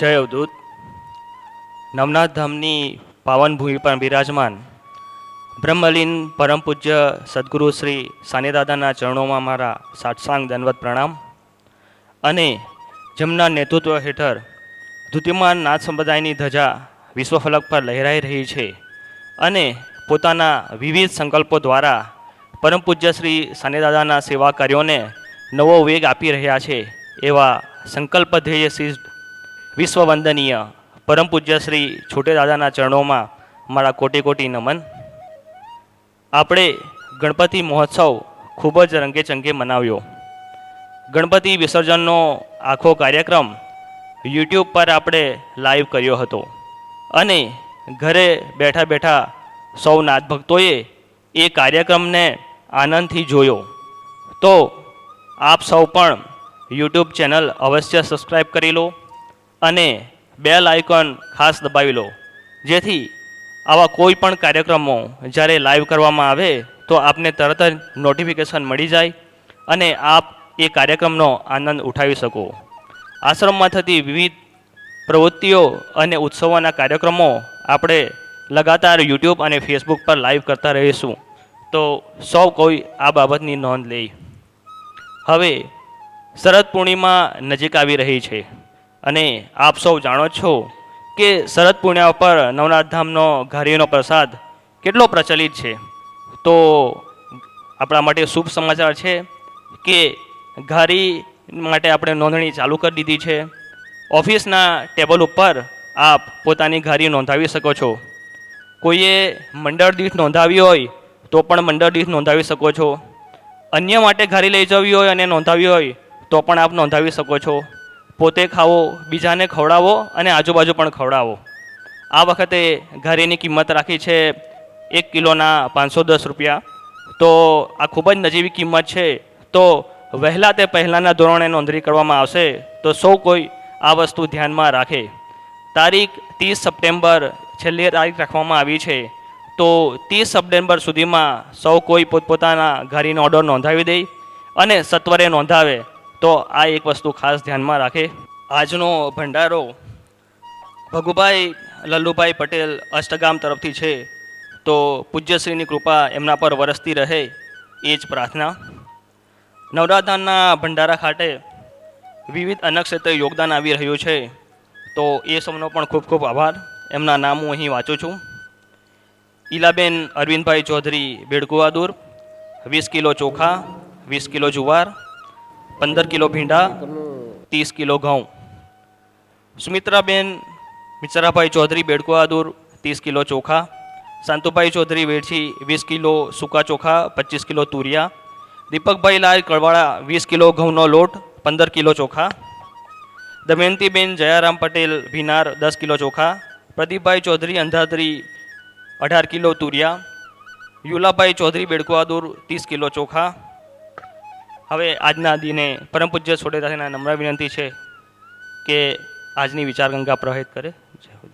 જય અવધૂત. નવનાથ ધામની પાવન ભૂમિ પર બિરાજમાન બ્રહ્મલીન પરમ પૂજ્ય સદગુરુ શ્રી સાનિદાદાના ચરણોમાં મારા સાષ્ટાંગ દંડવત પ્રણામ. અને જેમના નેતૃત્વ હેઠળ ધૃતિમાન નાથ સંપ્રદાયની ધજા વિશ્વફલક પર લહેરાઈ રહી છે અને પોતાના વિવિધ સંકલ્પો દ્વારા પરમ પૂજ્ય શ્રી સાનિદાદાના સેવા કાર્યોને નવો વેગ આપી રહ્યા છે એવા સંકલ્પ ધ્યેય શ્રી વિશ્વવંદનીય પરમ પૂજ્ય શ્રી છોટે દાદાના ચરણોમાં મારા કોટી કોટી નમન. આપણે ગણપતિ મહોત્સવ ખૂબ જ રંગેચંગે મનાવ્યો. ગણપતિ વિસર્જનનો આખો કાર્યક્રમ યુટ્યુબ પર આપણે લાઈવ કર્યો હતો અને ઘરે બેઠા બેઠા સૌ નાથભક્તોએ એ કાર્યક્રમને આનંદથી જોયો. તો આપ સૌ પણ યુટ્યુબ ચેનલ અવશ્ય સબસ્ક્રાઈબ કરી લો અને બેલ આઇકોન ખાસ દબાવી લો, જેથી આવા કોઈ પણ કાર્યક્રમો જ્યારે લાઈવ કરવામાં આવે તો આપને તરત જ નોટિફિકેશન મળી જાય અને આપ એ કાર્યક્રમનો આનંદ ઉઠાવી શકો. આશ્રમમાં થતી વિવિધ પ્રવૃત્તિઓ અને ઉત્સવોના કાર્યક્રમો આપણે લગાતાર યુટ્યુબ અને ફેસબુક પર લાઈવ કરતા રહીશું, તો સૌ કોઈ આ બાબતની નોંધ લે. હવે શરદ પૂર્ણિમા નજીક આવી રહી છે અને આપ સૌ જાણો છો કે શરદ પૂર્ણિમા પર નવનાથ ધામનો ઘારીનો પ્રસાદ કેટલો પ્રચલિત છે. તો આપણા માટે શુભ સમાચાર છે કે ઘારી માટે આપણે નોંધણી ચાલુ કરી દીધી છે. ઓફિસના ટેબલ ઉપર આપ પોતાની ઘારી નોંધાવી શકો છો. કોઈએ મંડળ દીઠ નોંધાવી હોય તો પણ મંડળ દીઠ નોંધાવી શકો છો. અન્ય માટે ઘારી લઈ જવી હોય અને નોંધાવી હોય તો પણ આપ નોંધાવી શકો છો. પોતે ખાવો, બીજાને ખવડાવો અને આજુબાજુ પણ ખવડાવો. આ વખતે ઘારીની કિંમત રાખી છે 1 કિલોના 510 રૂપિયા. તો આ ખૂબ જ નજીવી કિંમત છે. તો વહેલા તે પહેલાંના ધોરણે નોંધણી કરવામાં આવશે, તો સૌ કોઈ આ વસ્તુ ધ્યાનમાં રાખે. તારીખ 30 સપ્ટેમ્બર છેલ્લી તારીખ રાખવામાં આવી છે. તો 30 સપ્ટેમ્બર સુધીમાં સૌ કોઈ પોતપોતાના ઘારીનો ઓર્ડર નોંધાવી દે અને સત્વરે નોંધાવે, તો આ એક વસ્તુ ખાસ ધ્યાનમાં રાખે. આજનો ભંડારો ભગુભાઈ લલ્લુભાઈ પટેલ અષ્ટગામ તરફથી છે. તો પૂજ્યશ્રીની કૃપા એમના પર વરસતી રહે એ જ પ્રાર્થના. નવરાત્રના ભંડારા ખાતે વિવિધ અનેક ક્ષેત્રે યોગદાન આવી રહ્યું છે. તો એ સૌનો પણ ખૂબ ખૂબ આભાર. એમના નામ હું અહીં વાંચું છું. ઈલાબેન અરવિંદભાઈ ચૌધરી બેડકુવાદુર, 20 કિલો ચોખા, 20 કિલો જુવાર, 15 કિલો ભીંડા, 30 કિલો ઘઉં. સુમિત્રાબેન મિશ્રાભાઈ ચૌધરી બેડકુવાદુર, 30 કિલો ચોખા. શાંતુભાઈ ચૌધરી વેડછી, 20 કિલો સૂકા ચોખા, 25 કિલો તુરિયા. દીપકભાઈ લાલ કળવાળા, 20 કિલો ઘઉંનો લોટ, 15 કિલો ચોખા. દમયંતીબેન જયારામ પટેલ ભીનાર, 10 કિલો ચોખા. પ્રદીપભાઈ ચૌધરી અંધાત્રી, 18 કિલો તુરિયા. યુલાભાઈ ચૌધરી બેડકુવાદુર, 30 કિલો ચોખા. હવે આજના દિને પરમ પૂજ્ય છોટેદાસના નમ્ર વિનંતી છે કે આજની વિચાર ગંગા પ્રવાહિત કરે. જય હો.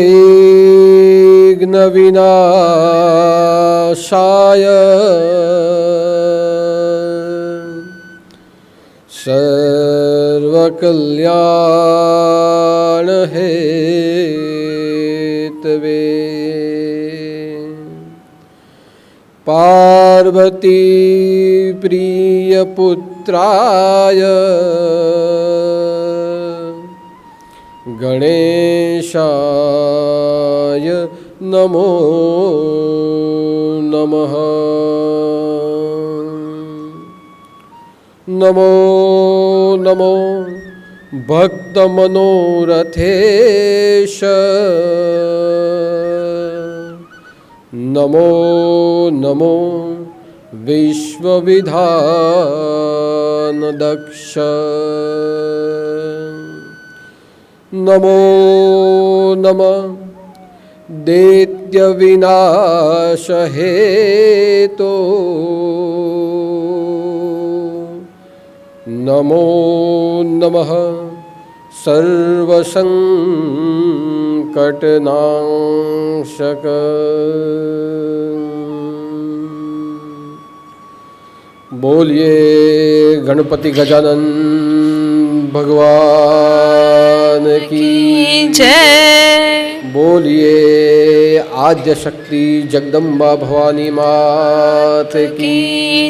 સર્વવિઘ્ન વિનાશાય સર્વકલ્યાણ હેતવે પાર્વતી પ્રિય પુત્રાય ગણેશાય નમો નમઃ. નમો નમો ભક્ત મનોરથેશ नमो नमो विश्वविधानदक्ष नमो नमः दैत्यविनाशहेतो नमो नमः सर्वसंकटनाशक बोलिए गणपति गजानन भगवान की जय। बोलिए आद्य शक्ति जगदम्बा भवानी मात की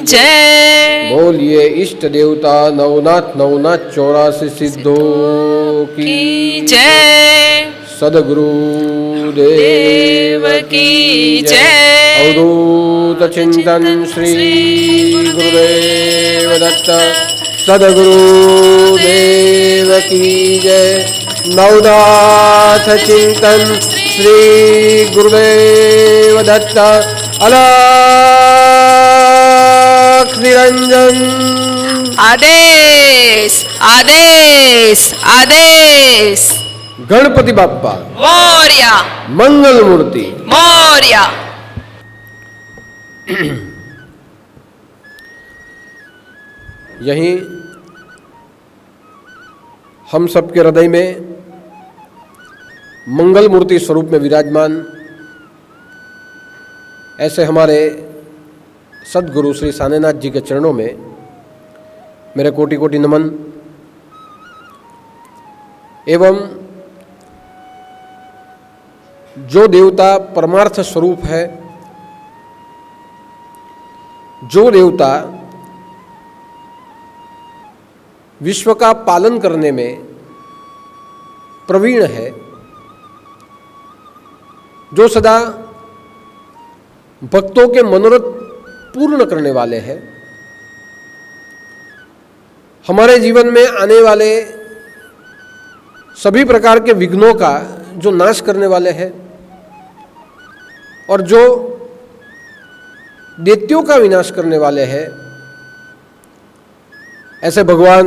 जय। बोलिए इष्ट देवता नवनाथ 84 सिद्धों की जय। सदगुरु देव की जय। अवधूत चिंतन श्री गुरुदेव दत्त सदगुरु देव की जय। नवनाथ चिंतन श्री गुरुदेव दत्त अलख निरंजन। आदेश आदेश आदेश। गणपति बाप्पा मोरया मंगल मूर्ति। मोरया। यहीं हम सबके हृदय में मंगल मूर्ति स्वरूप में विराजमान ऐसे हमारे सद्गुरु श्री सानेनाथ जी के चरणों में मेरे कोटि कोटि नमन एवं जो देवता परमार्थ स्वरूप है, जो देवता विश्व का पालन करने में प्रवीण है, जो सदा भक्तों के मनोरथ पूर्ण करने वाले हैं, हमारे जीवन में आने वाले सभी प्रकार के विघ्नों का जो नाश करने वाले हैं और जो दैत्यों का विनाश करने वाले हैं, ऐसे भगवान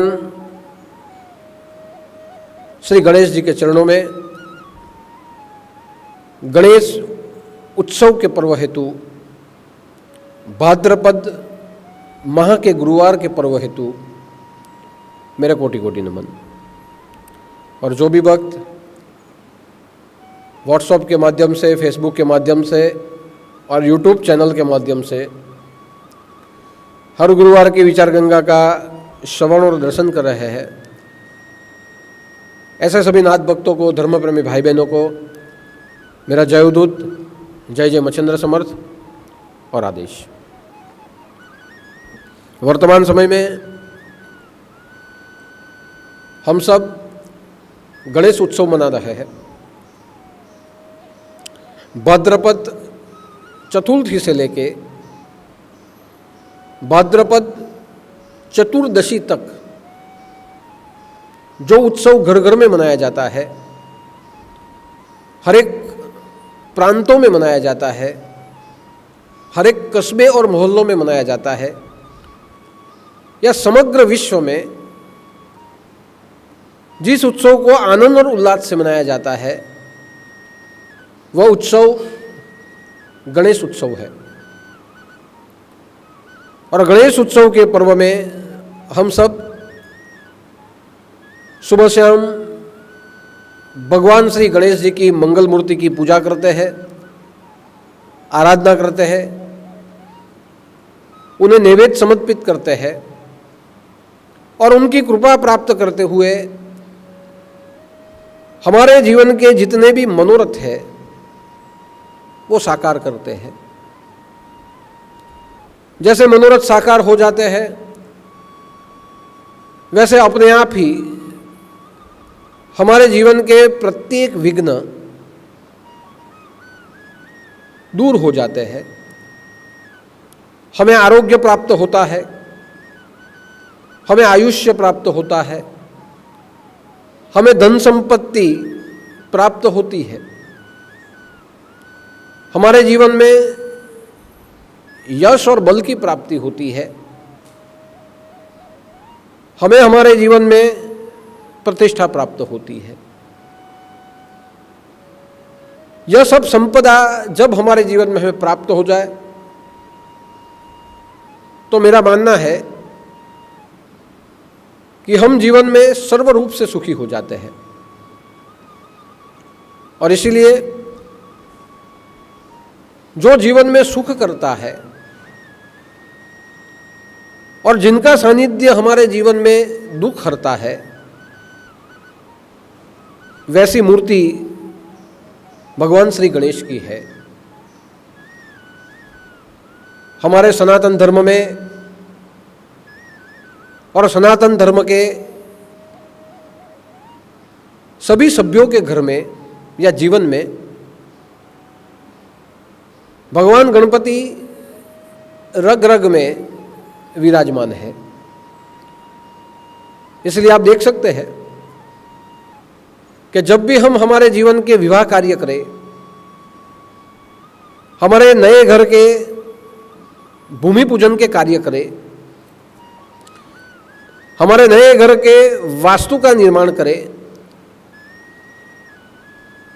श्री गणेश जी के चरणों में गणेश उत्सव के पर्व हेतु, भाद्रपद माह के गुरुवार के पर्व हेतु मेरे कोटि कोटि नमन। और जो भी भक्त व्हाट्सएप के माध्यम से, फेसबुक के माध्यम से और यूट्यूब चैनल के माध्यम से हर गुरुवार की विचार गंगा का श्रवण और दर्शन कर रहे हैं, ऐसे सभी नाथ भक्तों को, धर्म प्रेमी भाई बहनों को मेरा जय उदूत, जय जय मच्छिंद्र समर्थ और आदेश। वर्तमान समय में हम सब गणेश उत्सव मना रहे हैं। भाद्रपद चतुर्थी से लेके भाद्रपद चतुर्दशी तक जो उत्सव घर घर में मनाया जाता है, हर एक प्रांतों में मनाया जाता है, हर एक कस्बे और मोहल्लों में मनाया जाता है, या समग्र विश्व में जिस उत्सव को आनंद और उल्लास से मनाया जाता है, वह उत्सव गणेश उत्सव है। और गणेश उत्सव के पर्व में हम सब सुबह शाम भगवान श्री गणेश जी की मंगल मूर्ति की पूजा करते हैं, आराधना करते हैं, उन्हें नैवेद्य समर्पित करते हैं और उनकी कृपा प्राप्त करते हुए हमारे जीवन के जितने भी मनोरथ है वो साकार करते हैं। जैसे मनोरथ साकार हो जाते हैं, वैसे अपने आप ही हमारे जीवन के प्रत्येक विघ्न दूर हो जाते हैं। हमें आरोग्य प्राप्त होता है, हमें आयुष्य प्राप्त होता है, हमें धन संपत्ति प्राप्त होती है, हमारे जीवन में यश और बल की प्राप्ति होती है, हमें हमारे जीवन में प्रतिष्ठा प्राप्त होती है। यह सब संपदा जब हमारे जीवन में हमें प्राप्त हो जाए तो मेरा मानना है कि हम जीवन में सर्व रूप से सुखी हो जाते हैं। और इसीलिए जो जीवन में सुख करता है और जिनका सानिध्य हमारे जीवन में दुख हरता है, वैसी मूर्ति भगवान श्री गणेश की है। हमारे सनातन धर्म में और सनातन धर्म के सभी सभ्यों के घर में या जीवन में भगवान गणपति रग रग में विराजमान है। इसलिए आप देख सकते हैं कि जब भी हम हमारे जीवन के विवाह कार्य करें, हमारे नए घर के भूमि पूजन के कार्य करें, हमारे नए घर के वास्तु का निर्माण करें,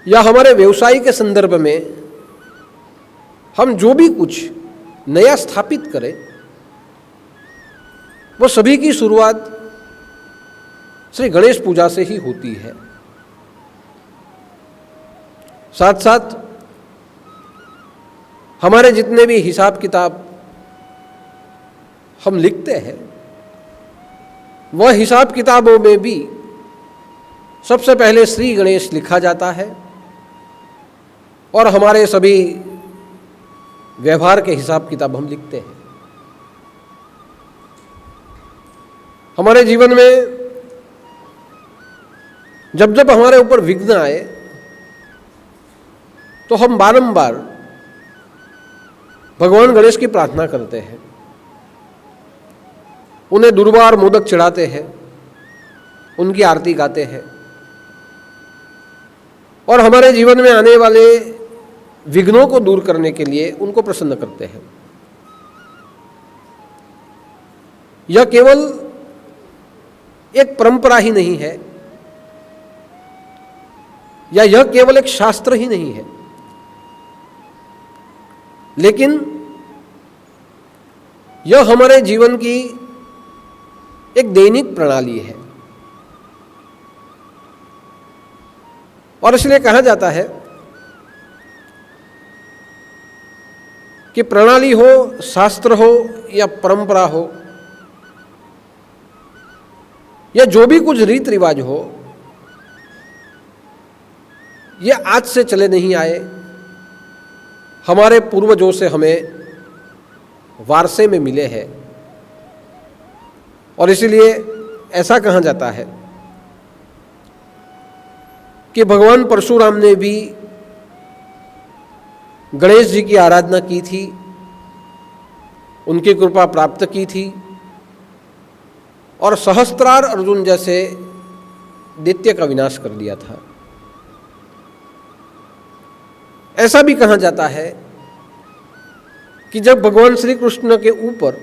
या हमारे व्यवसाय के संदर्भ में हम जो भी कुछ नया स्थापित करें, वो सभी की शुरुआत श्री गणेश पूजा से ही होती है। साथ साथ हमारे जितने भी हिसाब किताब हम लिखते हैं, वह हिसाब किताबों में भी सबसे पहले श्री गणेश लिखा जाता है और हमारे सभी व्यवहार के हिसाब किताब हम लिखते हैं। हमारे जीवन में जब जब हमारे ऊपर विघ्न आए तो हम बारंबार भगवान गणेश की प्रार्थना करते हैं, उन्हें दुर्वा मोदक चढ़ाते हैं, उनकी आरती गाते हैं और हमारे जीवन में आने वाले विघ्नों को दूर करने के लिए उनको प्रसन्न करते हैं। यह केवल एक परंपरा ही नहीं है, या यह केवल एक शास्त्र ही नहीं है, लेकिन यह हमारे जीवन की एक दैनिक प्रणाली है। और इसलिए कहा जाता है कि प्रणाली हो, शास्त्र हो या परंपरा हो, या जो भी कुछ रीत रिवाज हो, ये आज से चले नहीं आए, हमारे पूर्वजों से हमें वारसे में मिले हैं। और इसीलिए ऐसा कहा जाता है कि भगवान परशुराम ने भी गणेश जी की आराधना की थी, उनकी कृपा प्राप्त की थी और सहस्त्रार अर्जुन जैसे दैत्य का विनाश कर दिया था। ऐसा भी कहा जाता है कि जब भगवान श्री कृष्ण के ऊपर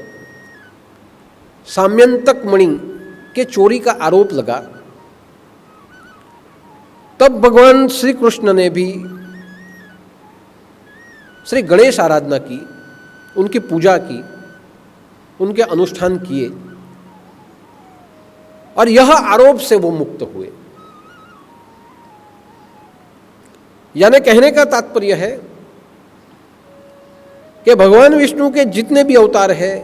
साम्यंतक मणि के चोरी का आरोप लगा, तब भगवान श्री कृष्ण ने भी श्री गणेश आराधना की, उनकी पूजा की, उनके अनुष्ठान किए और यह आरोप से वो मुक्त हुए। यानी कहने का तात्पर्य है कि भगवान विष्णु के जितने भी अवतार हैं,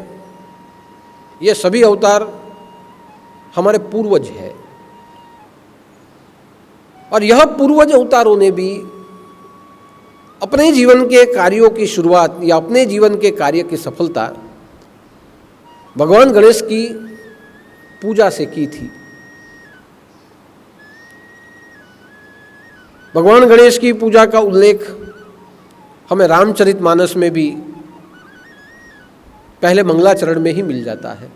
ये सभी अवतार हमारे पूर्वज हैं और यह पूर्वज अवतारों ने भी अपने जीवन के कार्यों की शुरुआत या अपने जीवन के कार्य की सफलता भगवान गणेश की पूजा से की थी। भगवान गणेश की पूजा का उल्लेख हमें रामचरितमानस में भी पहले मंगलाचरण में ही मिल जाता है।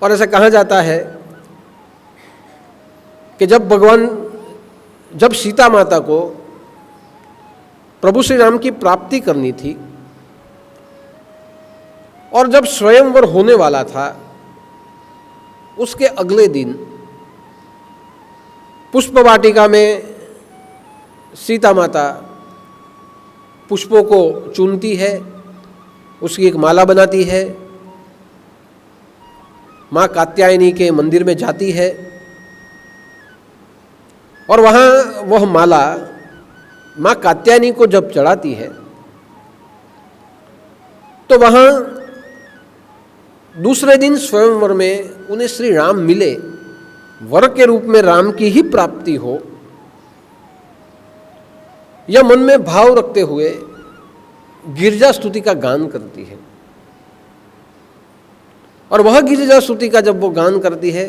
और ऐसा कहा जाता है कि जब सीता माता को प्रभु श्री राम की प्राप्ति करनी थी। और जब स्वयंवर होने वाला था, उसके अगले दिन पुष्प वाटिका में सीता माता पुष्पों को चुनती है, उसकी एक माला बनाती है, माँ कात्यायनी के मंदिर में जाती है और वहाँ वह माला माँ कात्यायनी को जब चढ़ाती है तो वहाँ दूसरे दिन स्वयंवर में उन्हें श्री राम मिले, वर के रूप में राम की ही प्राप्ति हो, यह मन में भाव रखते हुए गिरजा स्तुति का गान करती है। और वह गिरिजा स्तुति का जब वो गान करती है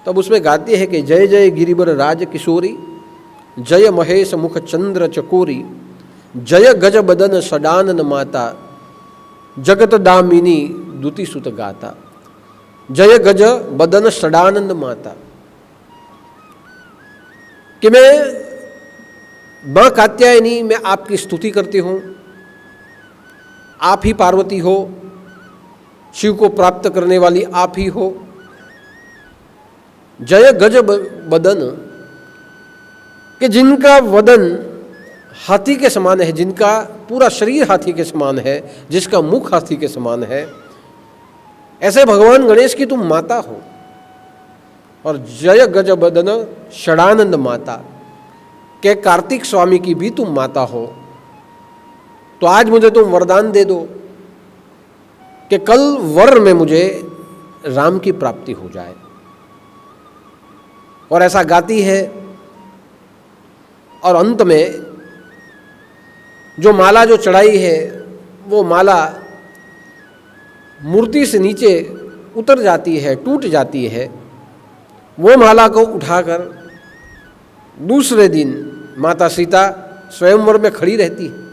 तब उसमें गाती है कि जय जय गिरिवर राज किशोरी, जय महेश मुख चंद्र चकोरी, जय गज बदन सडानन माता, जगत दामिनी दुति सुत गाता। जय गज बदन सडानंद माता, कि मैं मां कात्यायनी, मैं आपकी स्तुति करती हूं, आप ही पार्वती हो, शिव को प्राप्त करने वाली आप ही हो। जय गज बदन, कि जिनका वदन हाथी के समान है, जिनका पूरा शरीर हाथी के समान है, जिसका मुख हाथी के समान है, ऐसे भगवान गणेश की तुम माता हो। और जय गज बदन षडानंद माता, के कार्तिक स्वामी की भी तुम माता हो। तो आज मुझे तुम वरदान दे दो कि कल वर में मुझे राम की प्राप्ति हो जाए। और ऐसा गाती है और अंत में जो माला जो चढ़ाई है वो माला मूर्ति से नीचे उतर जाती है, टूट जाती है। वो माला को उठाकर दूसरे दिन माता सीता स्वयंवर में खड़ी रहती है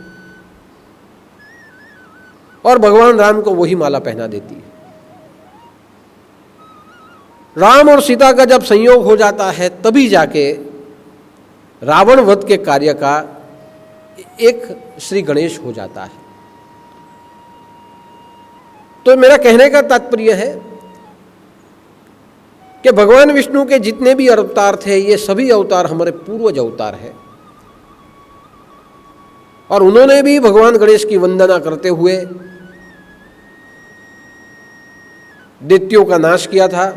और भगवान राम को वही माला पहना देती है। राम और सीता का जब संयोग हो जाता है तभी जाके रावण वध के कार्य का एक श्री गणेश हो जाता है। तो मेरा कहने का तात्पर्य है कि भगवान विष्णु के जितने भी अवतार थे, ये सभी अवतार हमारे पूर्वज अवतार हैं और उन्होंने भी भगवान गणेश की वंदना करते हुए दैत्यों का नाश किया था,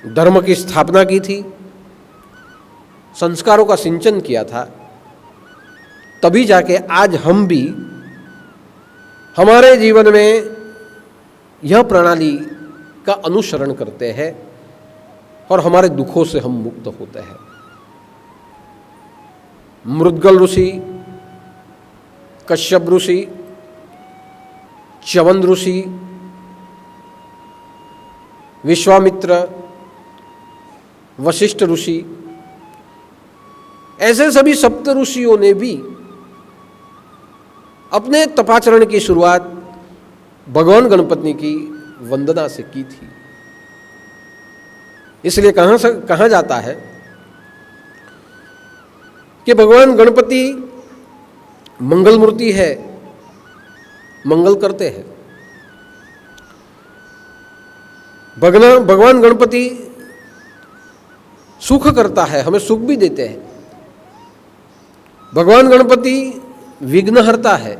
धर्म की स्थापना की थी, संस्कारों का सिंचन किया था। तभी जाके आज हम भी हमारे जीवन में यह प्रणाली का अनुसरण करते हैं और हमारे दुखों से हम मुक्त होते हैं। मृदगल ऋषि, कश्यप ऋषि, च्यवन ऋषि, विश्वामित्र, वशिष्ठ ऋषि, ऐसे सभी सप्त ऋषियों ने भी अपने तपाचरण की शुरुआत भगवान गणपति की वंदना से की थी। इसलिए कहा जाता है कि भगवान गणपति मंगल मूर्ति है, मंगल करते हैं। भगवान गणपति सुख करता है, हमें सुख भी देते हैं। भगवान गणपति विघ्न हरता है,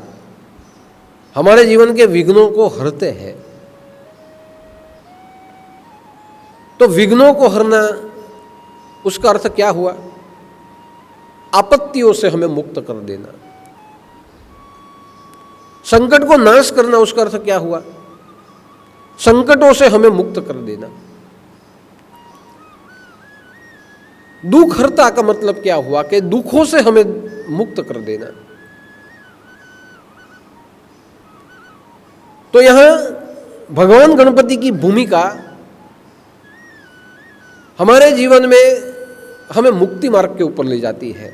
हमारे जीवन के विघ्नों को हरते हैं। तो विघ्नों को हरना, उसका अर्थ क्या हुआ? आपत्तियों से हमें मुक्त कर देना। संकट को नाश करना, उसका अर्थ क्या हुआ? संकटों से हमें मुक्त कर देना। दुख हरता का मतलब क्या हुआ? कि दुखों से हमें मुक्त कर देना। तो यहां भगवान गणपति की भूमिका हमारे जीवन में हमें मुक्ति मार्ग के ऊपर ले जाती है।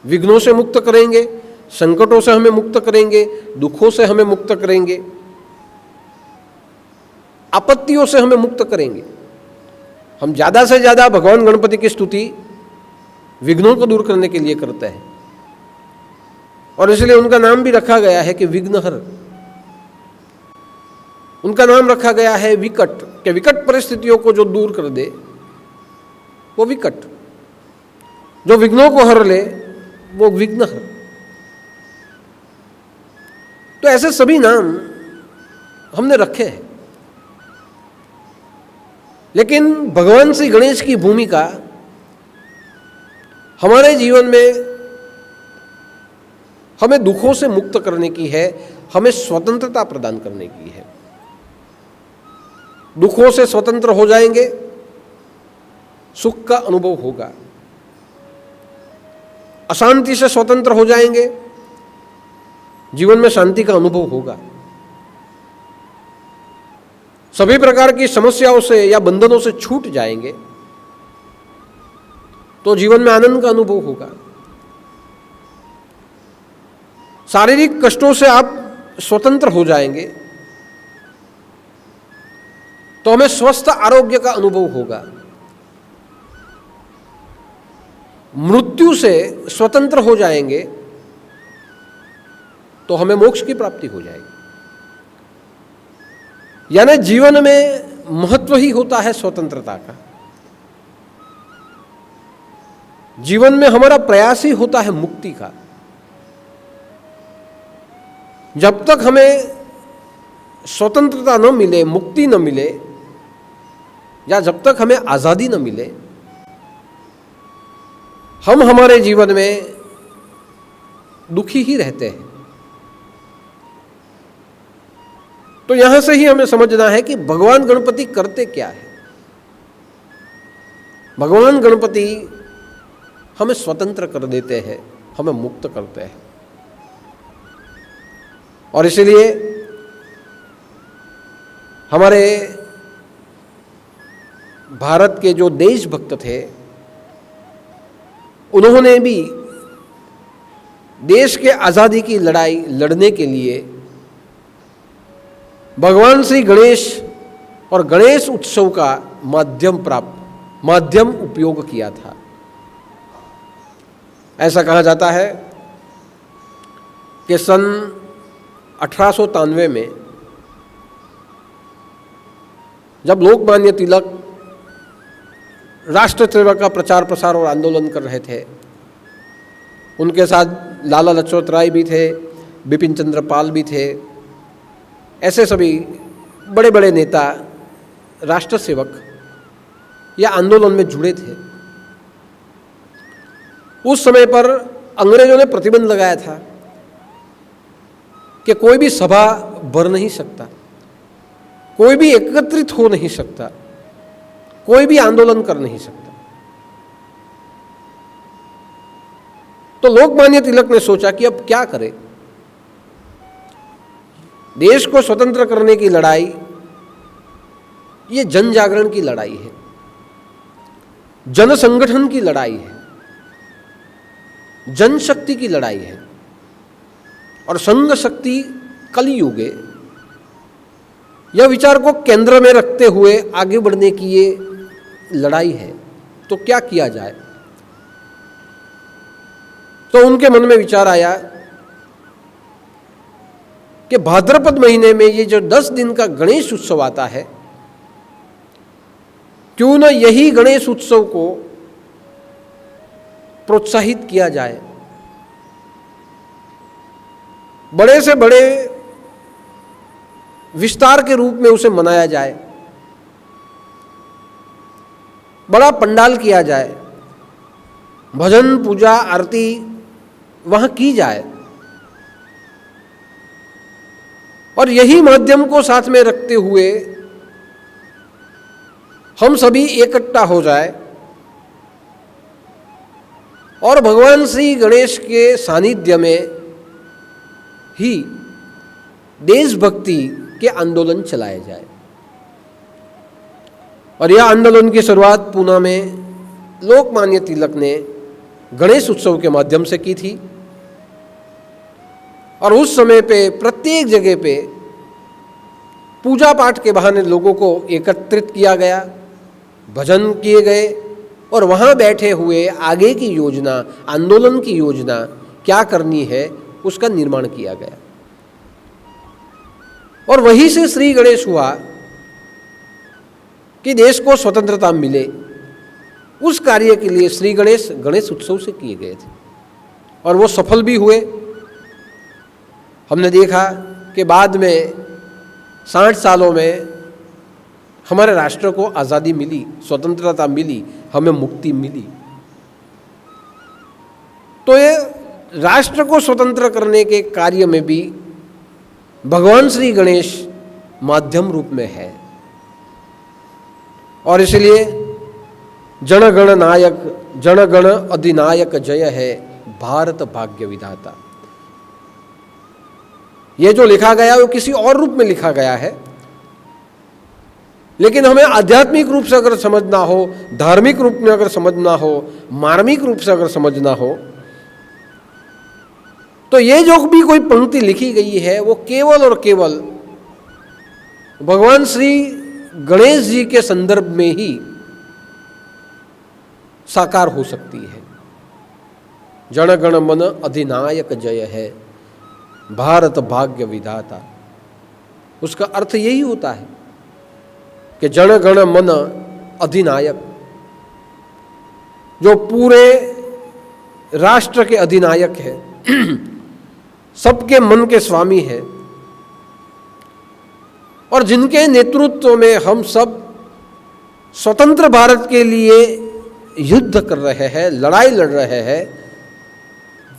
विघ्नों से मुक्त करेंगे, संकटों से हमें मुक्त करेंगे, दुखों से हमें मुक्त करेंगे, आपत्तियों से हमें मुक्त करेंगे। हम ज़्यादा से ज़्यादा भगवान गणपति की स्तुति विघ्नों को दूर करने के लिए करते हैं। और इसलिए उनका नाम भी रखा गया है कि विघ्नहर। उनका नाम रखा गया है विकट, कि विकट परिस्थितियों को जो दूर कर दे वो विकट, जो विघ्नों को हर ले वो विघ्नहर। तो ऐसे सभी नाम हमने रखे हैं। लेकिन भगवान श्री गणेश की भूमिका हमारे जीवन में हमें दुखों से मुक्त करने की है, हमें स्वतंत्रता प्रदान करने की है। दुखों से स्वतंत्र हो जाएंगे, सुख का अनुभव होगा। अशांति से स्वतंत्र हो जाएंगे, जीवन में शांति का अनुभव होगा। सभी प्रकार की समस्याओं से या बंधनों से छूट जाएंगे तो जीवन में आनंद का अनुभव होगा। शारीरिक कष्टों से आप स्वतंत्र हो जाएंगे तो हमें स्वस्थ आरोग्य का अनुभव होगा। मृत्यु से स्वतंत्र हो जाएंगे तो हमें मोक्ष की प्राप्ति हो जाएगी। यानी जीवन में महत्व ही होता है स्वतंत्रता का। जीवन में हमारा प्रयास ही होता है मुक्ति का। जब तक हमें स्वतंत्रता न मिले, मुक्ति न मिले, या जब तक हमें आजादी न मिले, हम हमारे जीवन में दुखी ही रहते हैं। तो यहां से ही हमें समझना है कि भगवान गणपति करते क्या है। भगवान गणपति हमें स्वतंत्र कर देते हैं, हमें मुक्त करते हैं। और इसलिए हमारे भारत के जो देशभक्त थे, उन्होंने भी देश के आज़ादी की लड़ाई लड़ने के लिए भगवान श्री गणेश और गणेश उत्सव का माध्यम उपयोग किया था। ऐसा कहा जाता है कि सन 1893 में जब लोकमान्य तिलक राष्ट्र सेवा का प्रचार प्रसार और आंदोलन कर रहे थे, उनके साथ लाला लजपत राय भी थे, बिपिन चंद्र पाल भी थे, ऐसे सभी बड़े बड़े नेता, राष्ट्र सेवक या आंदोलन में जुड़े थे। उस समय पर अंग्रेजों ने प्रतिबंध लगाया था कि कोई भी सभा भर नहीं सकता, कोई भी एकत्रित हो नहीं सकता, कोई भी आंदोलन कर नहीं सकता। तो लोकमान्य तिलक ने सोचा कि अब क्या करें। देश को स्वतंत्र करने की लड़ाई ये जन जागरण की लड़ाई है, जन संगठन की लड़ाई है, जनशक्ति की लड़ाई है। और संघ शक्ति कलियुगे, यह विचार को केंद्र में रखते हुए आगे बढ़ने की ये लड़ाई है। तो क्या किया जाए। तो उनके मन में विचार आया कि भाद्रपद महीने में ये जो 10 दिन का गणेश उत्सव आता है, क्यों न यही गणेश उत्सव को प्रोत्साहित किया जाए, बड़े से बड़े विस्तार के रूप में उसे मनाया जाए, बड़ा पंडाल किया जाए, भजन पूजा आरती वहां की जाए, और यही माध्यम को साथ में रखते हुए हम सभी इकट्ठा हो जाए और भगवान श्री गणेश के सानिध्य में ही देशभक्ति के आंदोलन चलाए जाए। और यह आंदोलन की शुरुआत पूना में लोकमान्य तिलक ने गणेश उत्सव के माध्यम से की थी। और उस समय पे प्रत्येक जगह पे पूजा पाठ के बहाने लोगों को एकत्रित किया गया, भजन किए गए, और वहाँ बैठे हुए आगे की योजना, आंदोलन की योजना क्या करनी है उसका निर्माण किया गया। और वहीं से श्री गणेश हुआ कि देश को स्वतंत्रता मिले। उस कार्य के लिए श्री गणेश गणेश उत्सव से किए गए थे और वो सफल भी हुए। हमने देखा कि बाद में 60 सालों में हमारे राष्ट्र को आज़ादी मिली, स्वतंत्रता मिली, हमें मुक्ति मिली। तो ये राष्ट्र को स्वतंत्र करने के कार्य में भी भगवान श्री गणेश माध्यम रूप में है। और इसलिए जनगण नायक जनगण अधिनायक जय है भारत भाग्य विधाता। ये जो लिखा गया वो किसी और रूप में लिखा गया है, लेकिन हमें आध्यात्मिक रूप से अगर समझना हो, धार्मिक रूप में अगर समझना हो, मार्मिक रूप से अगर समझना हो, तो ये जो भी कोई पंक्ति लिखी गई है वो केवल और केवल भगवान श्री गणेश जी के संदर्भ में ही साकार हो सकती है। जन गण मन अधिनायक जय है भारत भाग्य विधाता। उसका अर्थ यही होता है कि जन गण मन अधिनायक, जो पूरे राष्ट्र के अधिनायक है, सबके मन के स्वामी है और जिनके नेतृत्व में हम सब स्वतंत्र भारत के लिए युद्ध कर रहे हैं, लड़ाई लड़ रहे हैं,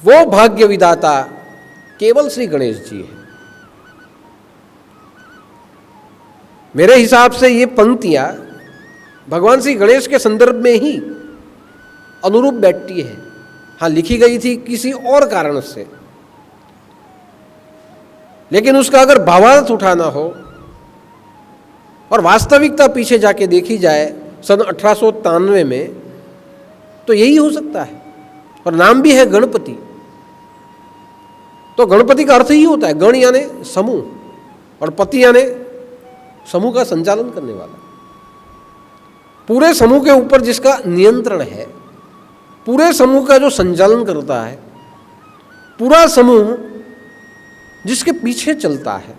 वो भाग्य विधाता केवल श्री गणेश जी है। मेरे हिसाब से ये पंक्तियां भगवान श्री गणेश के संदर्भ में ही अनुरूप बैठती है। हाँ, लिखी गई थी किसी और कारण से, लेकिन उसका अगर भावार्थ उठाना हो और वास्तविकता पीछे जाके देखी जाए सन 1893 में, तो यही हो सकता है। और नाम भी है गणपति, तो गणपति का अर्थ ही होता है गण यानी समूह और पति यानी समूह का संचालन करने वाला। पूरे समूह के ऊपर जिसका नियंत्रण है, पूरे समूह का जो संचालन करता है, पूरा समूह जिसके पीछे चलता है,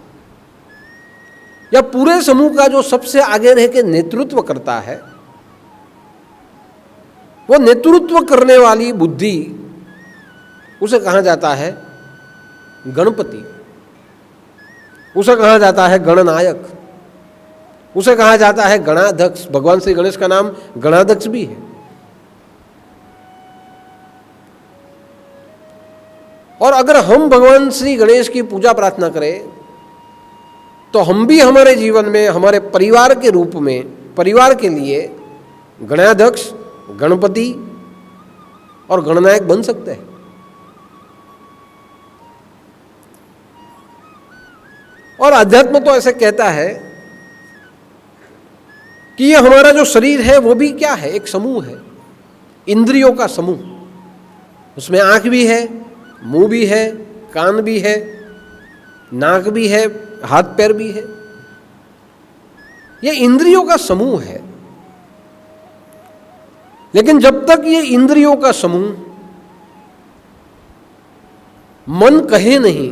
या पूरे समूह का जो सबसे आगे रह के नेतृत्व करता है, वो नेतृत्व करने वाली बुद्धि, उसे कहा जाता है गणपति, उसे कहा जाता है गणनायक, उसे कहा जाता है गणाध्यक्ष। भगवान श्री गणेश का नाम गणाध्यक्ष भी है। और अगर हम भगवान श्री गणेश की पूजा प्रार्थना करें तो हम भी हमारे जीवन में, हमारे परिवार के रूप में, परिवार के लिए गणाध्यक्ष, गणपति और गणनायक बन सकते हैं। और अध्यात्म तो ऐसे कहता है कि ये हमारा जो शरीर है वो भी क्या है, एक समूह है, इंद्रियों का समूह। उसमें आंख भी है, मुंह भी है, कान भी है, नाक भी है, हाथ पैर भी है। ये इंद्रियों का समूह है। लेकिन जब तक ये इंद्रियों का समूह मन कहे नहीं,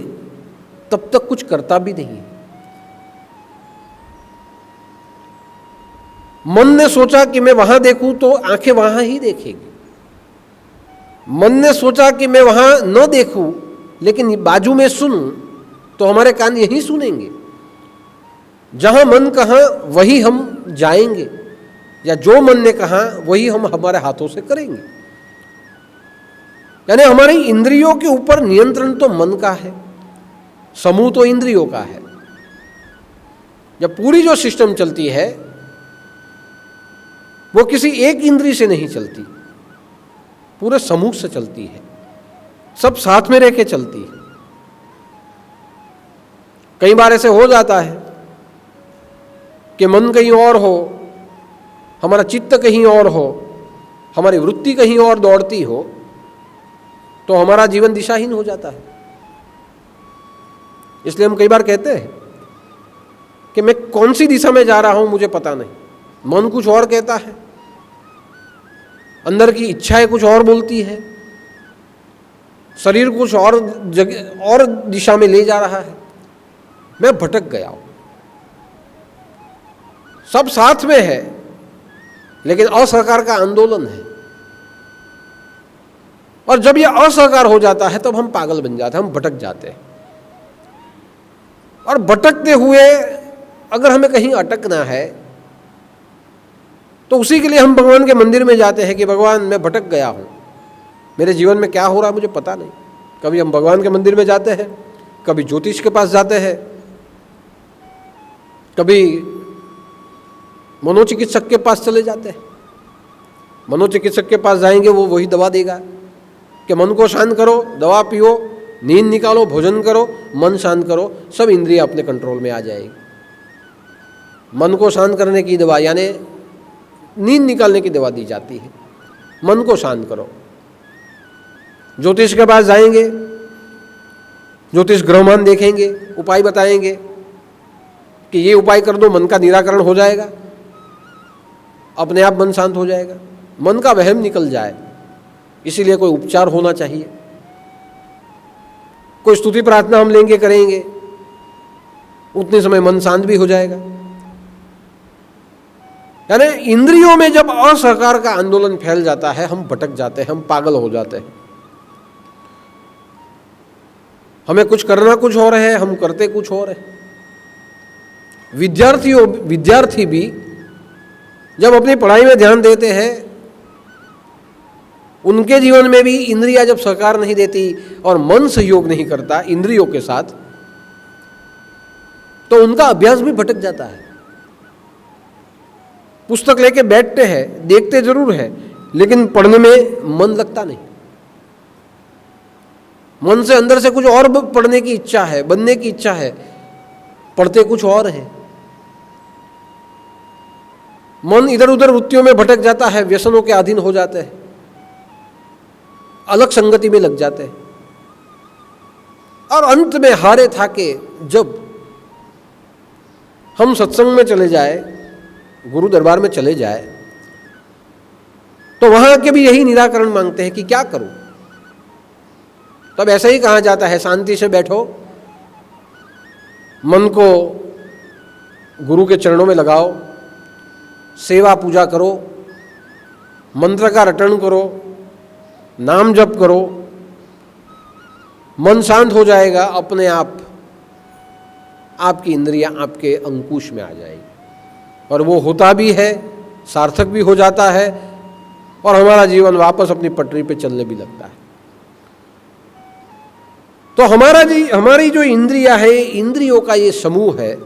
तब तक कुछ करता भी नहीं है। मन ने सोचा कि मैं वहां देखूं तो आंखें वहां ही देखेगी। मन ने सोचा कि मैं वहां न देखूं लेकिन बाजू में सुनूं तो हमारे कान यही सुनेंगे। जहां मन कहा वही हम जाएंगे, या जो मन ने कहा वही हम हमारे हाथों से करेंगे। यानी हमारी इंद्रियों के ऊपर नियंत्रण तो मन का है, समूह तो इंद्रियों का है। जब पूरी जो सिस्टम चलती है वो किसी एक इंद्री से नहीं चलती, पूरे समूह से चलती है, सब साथ में रह के चलती है। कई बार ऐसे हो जाता है कि मन कहीं और हो, हमारा चित्त कहीं और हो, हमारी वृत्ति कहीं और दौड़ती हो, तो हमारा जीवन दिशाहीन हो जाता है। इसलिए हम कई बार कहते हैं कि मैं कौन सी दिशा में जा रहा हूं मुझे पता नहीं। मन कुछ और कहता है, अंदर की इच्छाएं कुछ और बोलती है, शरीर कुछ और जगह और दिशा में ले जा रहा है, मैं भटक गया हूं। सब साथ में है लेकिन असहकार का आंदोलन है, और जब यह असहकार हो जाता है तब हम पागल बन जाते हैं, हम भटक जाते हैं। और भटकते हुए अगर हमें कहीं अटकना है तो उसी के लिए हम भगवान के मंदिर में जाते हैं कि भगवान मैं भटक गया हूं, मेरे जीवन में क्या हो रहा है मुझे पता नहीं। कभी हम भगवान के मंदिर में जाते हैं, कभी ज्योतिष के पास जाते हैं, कभी मनोचिकित्सक के पास चले जाते हैं। मनोचिकित्सक के पास जाएंगे, वो वही दवा देगा कि मन को शांत करो, दवा पियो, नींद निकालो, भोजन करो, मन शांत करो, सब इंद्रियां अपने कंट्रोल में आ जाएगी। मन को शांत करने की दवा यानी नींद निकालने की दवा दी जाती है, मन को शांत करो। ज्योतिष के पास जाएंगे, ज्योतिष ग्रहमान देखेंगे, उपाय बताएंगे कि ये उपाय कर दो, मन का निराकरण हो जाएगा, अपने आप मन शांत हो जाएगा, मन का वहम निकल जाए। इसीलिए कोई उपचार होना चाहिए, कोई स्तुति प्रार्थना हम लेंगे, करेंगे, उतने समय मन शांत भी हो जाएगा। यानी इंद्रियों में जब असहकार का आंदोलन फैल जाता है, हम भटक जाते हैं, हम पागल हो जाते हैं। हमें कुछ करना कुछ और है, हम करते कुछ और है। विद्यार्थी भी जब अपनी पढ़ाई में ध्यान देते हैं, उनके जीवन में भी इंद्रियां जब सहकार नहीं देती और मन सहयोग नहीं करता इंद्रियों के साथ, तो उनका अभ्यास भी भटक जाता है। पुस्तक लेके बैठते हैं, देखते जरूर है, लेकिन पढ़ने में मन लगता नहीं। मन से अंदर से कुछ और पढ़ने की इच्छा है, बनने की इच्छा है, पढ़ते कुछ और है। मन इधर उधर वृत्तियों में भटक जाता है, व्यसनों के अधीन हो जाते हैं, अलग संगति में लग जाते हैं, और अंत में हारे थाके जब हम सत्संग में चले जाए, गुरु दरबार में चले जाए, तो वहां के भी यही निराकरण मांगते हैं कि क्या करूं। तब ऐसा ही कहा जाता है, शांति से बैठो, मन को गुरु के चरणों में लगाओ, सेवा पूजा करो, मंत्र का रटन करो, नाम जप करो, मन शांत हो जाएगा, अपने आप आपकी इंद्रियां आपके अंकुश में आ जाएगी। और वो होता भी है, सार्थक भी हो जाता है, और हमारा जीवन वापस अपनी पटरी पे चलने भी लगता है। तो हमारी जो इंद्रियां है, इंद्रियों का ये समूह है,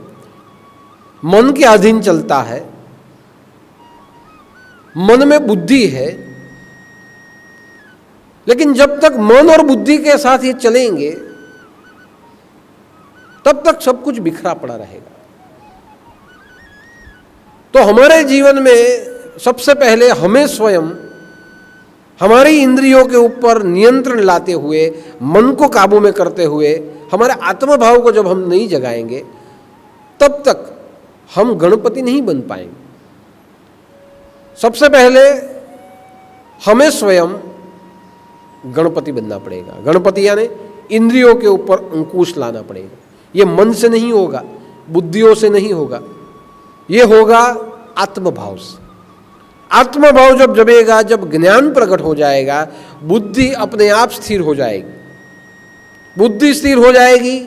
मन के अधीन चलता है, मन में बुद्धि है, लेकिन जब तक मन और बुद्धि के साथ ये चलेंगे तब तक सब कुछ बिखरा पड़ा रहेगा। तो हमारे जीवन में सबसे पहले हमें स्वयं हमारी इंद्रियों के ऊपर नियंत्रण लाते हुए, मन को काबू में करते हुए, हमारे आत्मभाव को जब हम नहीं जगाएंगे, तब तक हम गणपति नहीं बन पाएंगे। सबसे पहले हमें स्वयं गणपति बनना पड़ेगा। गणपति यानी इंद्रियों के ऊपर अंकुश लाना पड़ेगा। ये मन से नहीं होगा, बुद्धियों से नहीं होगा, ये होगा आत्मभाव से। आत्मभाव जब जगेगा, जब ज्ञान प्रकट हो जाएगा, बुद्धि अपने आप स्थिर हो जाएगी। बुद्धि स्थिर हो जाएगी,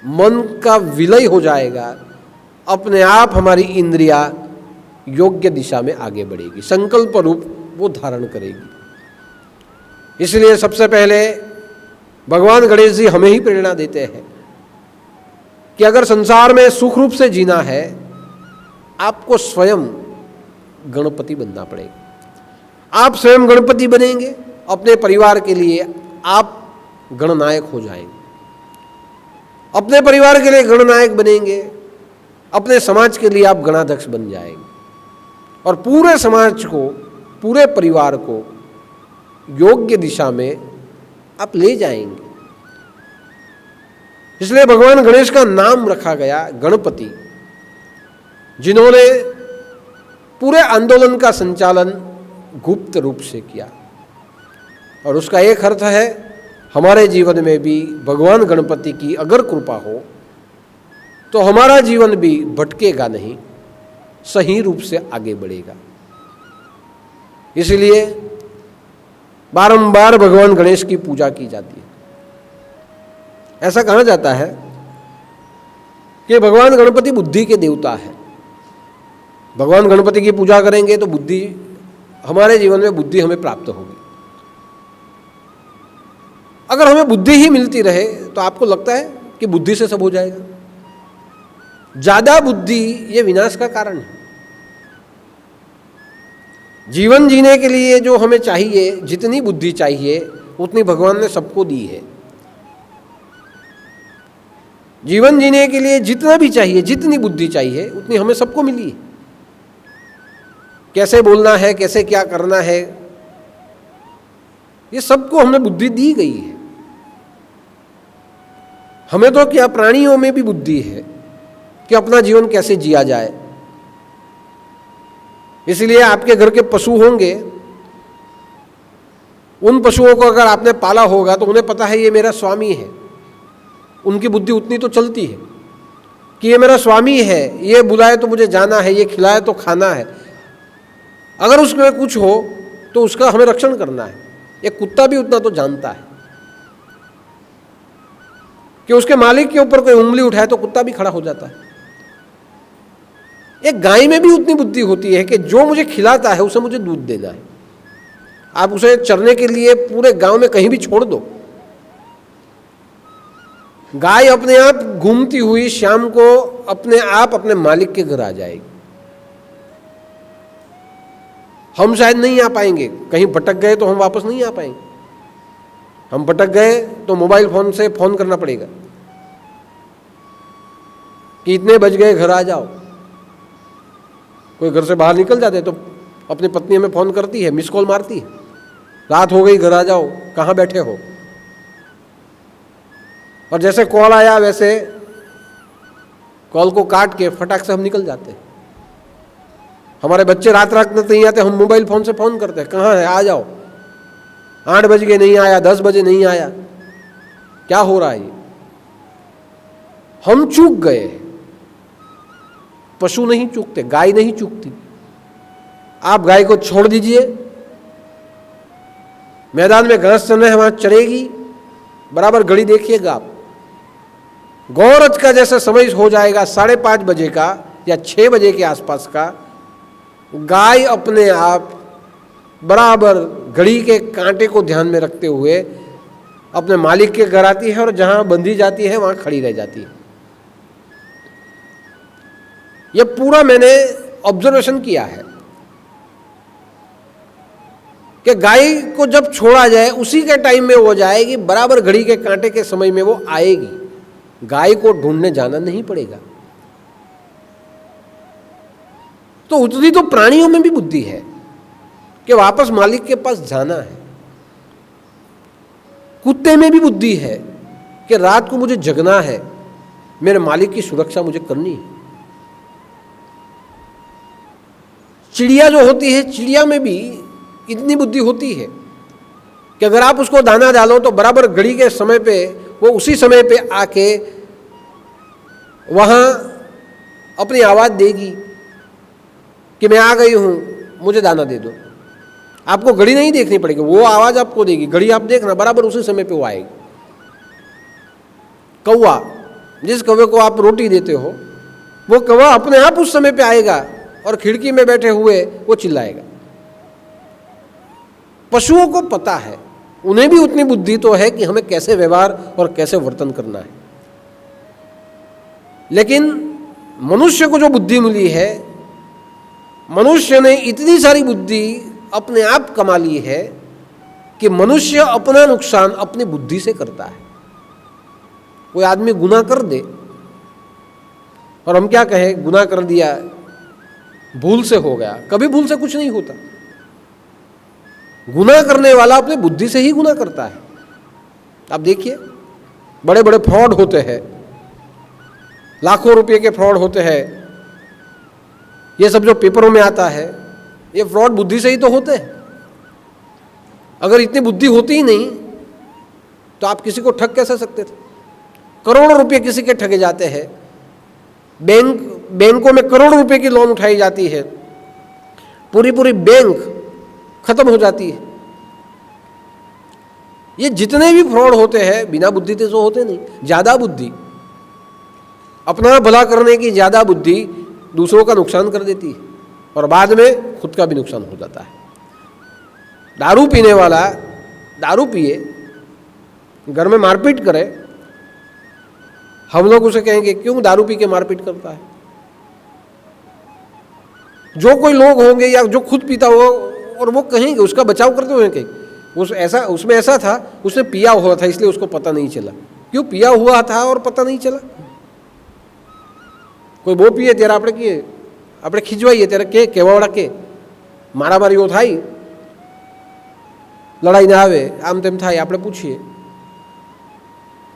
मन का विलय हो जाएगा, अपने आप हमारी इंद्रियां योग्य दिशा में आगे बढ़ेगी, संकल्प रूप वो धारण करेगी। इसलिए सबसे पहले भगवान गणेश जी हमें ही प्रेरणा देते हैं कि अगर संसार में सुख रूप से जीना है, आपको स्वयं गणपति बनना पड़ेगा। आप स्वयं गणपति बनेंगे, अपने परिवार के लिए आप गणनायक हो जाएंगे। अपने परिवार के लिए गणनायक बनेंगे, अपने समाज के लिए आप गणाध्यक्ष बन जाएंगे, और पूरे समाज को, पूरे परिवार को योग्य दिशा में आप ले जाएंगे। इसलिए भगवान गणेश का नाम रखा गया गणपति, जिन्होंने पूरे आंदोलन का संचालन गुप्त रूप से किया। और उसका एक अर्थ है हमारे जीवन में भी भगवान गणपति की अगर कृपा हो तो हमारा जीवन भी भटकेगा नहीं, सही रूप से आगे बढ़ेगा। इसलिए बारंबार भगवान गणेश की पूजा की जाती है। ऐसा कहा जाता है कि भगवान गणपति बुद्धि के देवता है। भगवान गणपति की पूजा करेंगे तो बुद्धि, हमारे जीवन में बुद्धि हमें प्राप्त होगी। अगर हमें बुद्धि ही मिलती रहे तो आपको लगता है कि बुद्धि से सब हो जाएगा? ज्यादा बुद्धि ये विनाश का कारण है। जीवन जीने के लिए जो हमें चाहिए, जितनी बुद्धि चाहिए उतनी भगवान ने सबको दी है। जीवन जीने के लिए जितना भी चाहिए, जितनी बुद्धि चाहिए उतनी हमें सबको मिली है। कैसे बोलना है, कैसे क्या करना है, ये सबको हमें बुद्धि दी गई है। हमें तो क्या, प्राणियों में भी बुद्धि है कि अपना जीवन कैसे जिया जाए। इसलिए आपके घर के पशु होंगे, उन पशुओं को अगर आपने पाला होगा तो उन्हें पता है ये मेरा स्वामी है। उनकी बुद्धि उतनी तो चलती है कि ये मेरा स्वामी है, ये बुलाए तो मुझे जाना है, ये खिलाए तो खाना है। अगर उसमें कुछ हो तो उसका हमें रक्षण करना है। एक कुत्ता भी उतना तो जानता है कि उसके मालिक के ऊपर कोई उंगली उठाए तो कुत्ता भी खड़ा हो जाता है। एक गाय में भी उतनी बुद्धि होती है कि जो मुझे खिलाता है उसे मुझे दूध देना है। आप उसे चरने के लिए पूरे गांव में कहीं भी छोड़ दो, गाय अपने आप घूमती हुई शाम को अपने आप अपने मालिक के घर आ जाएगी। हम शायद नहीं आ पाएंगे, कहीं भटक गए तो हम वापस नहीं आ पाएंगे। हम भटक गए तो मोबाइल फोन से फोन करना पड़ेगा कि इतने बज गए, घर आ जाओ। कोई घर से बाहर निकल जाते तो अपनी पत्नी हमें फोन करती है, मिस कॉल मारती है, रात हो गई, घर आ जाओ, कहाँ बैठे हो। और जैसे कॉल आया वैसे कॉल को काट के फटाक से हम निकल जाते हैं। हमारे बच्चे रात रात में नहीं आते, हम मोबाइल फोन से फोन करते हैं, कहाँ है, आ जाओ। 8 बज गए नहीं आया, 10 बजे नहीं आया, क्या हो रहा है ये? हम चूक गए। पशु नहीं चूकते, गाय नहीं चूकती। आप गाय को छोड़ दीजिए, मैदान में घास चरना है वहां चरेगी, बराबर घड़ी देखिएगा आप। गौरज का जैसा समय हो जाएगा 5:30 बजे का या 6 बजे के आसपास का, गाय अपने आप बराबर घड़ी के कांटे को ध्यान में रखते हुए अपने मालिक के घर आती है और जहां बंधी जाती है वहां खड़ी रह जाती है। यह पूरा मैंने ऑब्जर्वेशन किया है कि गाय को जब छोड़ा जाए उसी के टाइम में वो जाएगी, बराबर घड़ी के कांटे के समय में वो आएगी। गाय को ढूंढने जाना नहीं पड़ेगा। तो उतनी तो प्राणियों में भी बुद्धि है कि वापस मालिक के पास जाना है। कुत्ते में भी बुद्धि है कि रात को मुझे जगना है, मेरे मालिक की सुरक्षा मुझे करनी है। चिड़िया जो होती है, चिड़िया में भी इतनी बुद्धि होती है कि अगर आप उसको दाना डालो तो बराबर घड़ी के समय पे वो उसी समय पे आके वहां अपनी आवाज देगी कि मैं आ गई हूं, मुझे दाना दे दो। आपको घड़ी नहीं देखनी पड़ेगी, वो आवाज आपको देगी। घड़ी आप देखना, बराबर उसी समय पे वो आएगी। कौवा, जिस कौवे को आप रोटी देते हो, वो कौवा अपने आप उस समय पे आएगा और खिड़की में बैठे हुए वो चिल्लाएगा। पशुओं को पता है, उन्हें भी उतनी बुद्धि तो है कि हमें कैसे व्यवहार और कैसे वर्तन करना है। लेकिन मनुष्य को जो बुद्धि मिली है, मनुष्य ने इतनी सारी बुद्धि अपने आप कमा ली है कि मनुष्य अपना नुकसान अपनी बुद्धि से करता है। कोई आदमी गुनाह कर दे और हम क्या कहें, गुनाह कर दिया, भूल से हो गया। कभी भूल से कुछ नहीं होता। गुनाह करने वाला अपने बुद्धि से ही गुनाह करता है। आप देखिए, बड़े बड़े फ्रॉड होते हैं, लाखों रुपए के फ्रॉड होते हैं। ये सब जो पेपरों में आता है, ये फ्रॉड बुद्धि से ही तो होते हैं। अगर इतनी बुद्धि होती ही नहीं तो आप किसी को ठग कैसे सकते थे? करोड़ों रुपए किसी के ठगे जाते हैं, बैंकों में करोड़ों रुपए की लोन उठाई जाती है, पूरी पूरी बैंक खत्म हो जाती है। ये जितने भी फ्रॉड होते हैं बिना बुद्धि से तो होते नहीं। ज़्यादा बुद्धि, अपना भला करने की ज़्यादा बुद्धि दूसरों का नुकसान कर देती है और बाद में खुद का भी नुकसान हो जाता है। दारू पीने वाला दारू पिए, घर में मारपीट करे, हम लोग उसे कहेंगे क्यों दारू पी के मारपीट करता है? जो कोई लोग होंगे या जो खुद पीता होगा और वो कहेंगे, उसका बचाव करते हुए कहेंगे उसमें ऐसा था, उसने पिया हुआ था इसलिए उसको पता नहीं चला। क्यों पिया हुआ था और पता नहीं चला? કોઈ બહુ પીએ ત્યારે આપણે કહીએ, આપણે ખીજવાઈએ ત્યારે કે કહેવાવાળા કે મારામારીઓ થાય, લડાઈને આવે, આમ તેમ થાય, આપણે પૂછીએ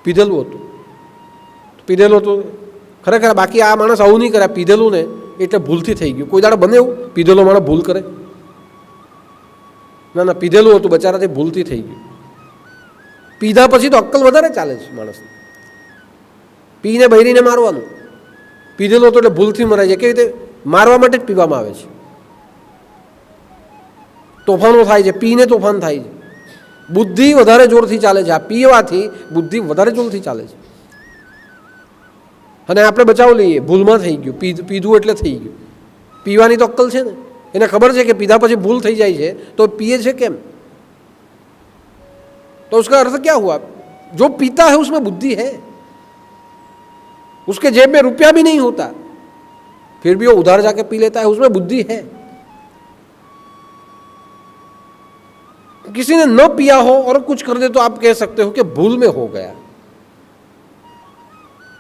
પીધેલું હતું, પીધેલું હતું ખરેખર. બાકી આ માણસ આવું નહીં કરે, પીધેલું ને એટલે ભૂલથી થઈ ગયું. કોઈ દાડો બને એવું પીધેલો માણસ ભૂલ કરે? ના ના, પીધેલું હતું બચારાથી ભૂલથી થઈ ગયું. પીધા પછી તો અક્કલ વધારે ચાલે છે માણસને. પીને બૈરીને મારવાનું, પીધેલો હતો એટલે ભૂલથી મરાય છે. કેવી રીતે? મારવા માટે જ પીવામાં આવે છે. તોફાનો થાય છે, પીને તોફાન થાય છે. બુદ્ધિ વધારે જોરથી ચાલે છે. આ પીવાથી બુદ્ધિ વધારે જોરથી ચાલે છે. અને આપણે બચાવ લઈએ, ભૂલમાં થઈ ગયું, પીધું એટલે થઈ ગયું. પીવાની તો અક્કલ છે ને, એને ખબર છે કે પીધા પછી ભૂલ થઈ જાય છે તો पिए છે કેમ? तो उसका अर्थ क्या हुआ? जो पीता है उसमें बुद्धि है, उसके जेब में रुपया भी नहीं होता फिर भी वो उधार जाके पी लेता है, उसमें बुद्धि है. किसी ने न पिया हो और कुछ कर दे तो आप कह सकते हो कि भूल में हो गया.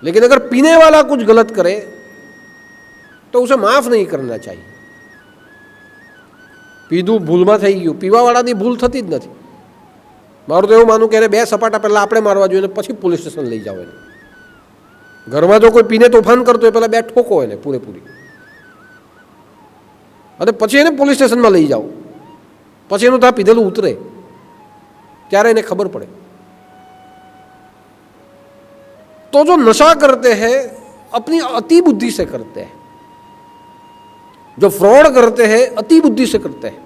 लेकिन अगर पीने वाला कुछ गलत करे तो उसे माफ नहीं करना चाहिए. पीधું ભૂલમાં થઈ ગયું, પીવાવાળાની ભૂલ થતી જ નથી. મારું તો એવું માનું કે એને 2 સપાટા પહેલાં આપણે મારવા જોઈએ, પછી પોલીસ સ્ટેશન લઈ જાવ. એને ઘરમાં જો કોઈ પીને તોફાન કરતો હોય પહેલાં 2 ઠોકો એને પૂરેપૂરી, અને પછી એને પોલીસ સ્ટેશનમાં લઈ જાઓ. પછી એનું ત્યાં પીધેલું ઉતરે ત્યારે એને ખબર પડે. तो जो नशा करते हैं अपनी अति बुद्धि से करते हैं, जो फ्रॉड करते हैं अति बुद्धि से करते हैं,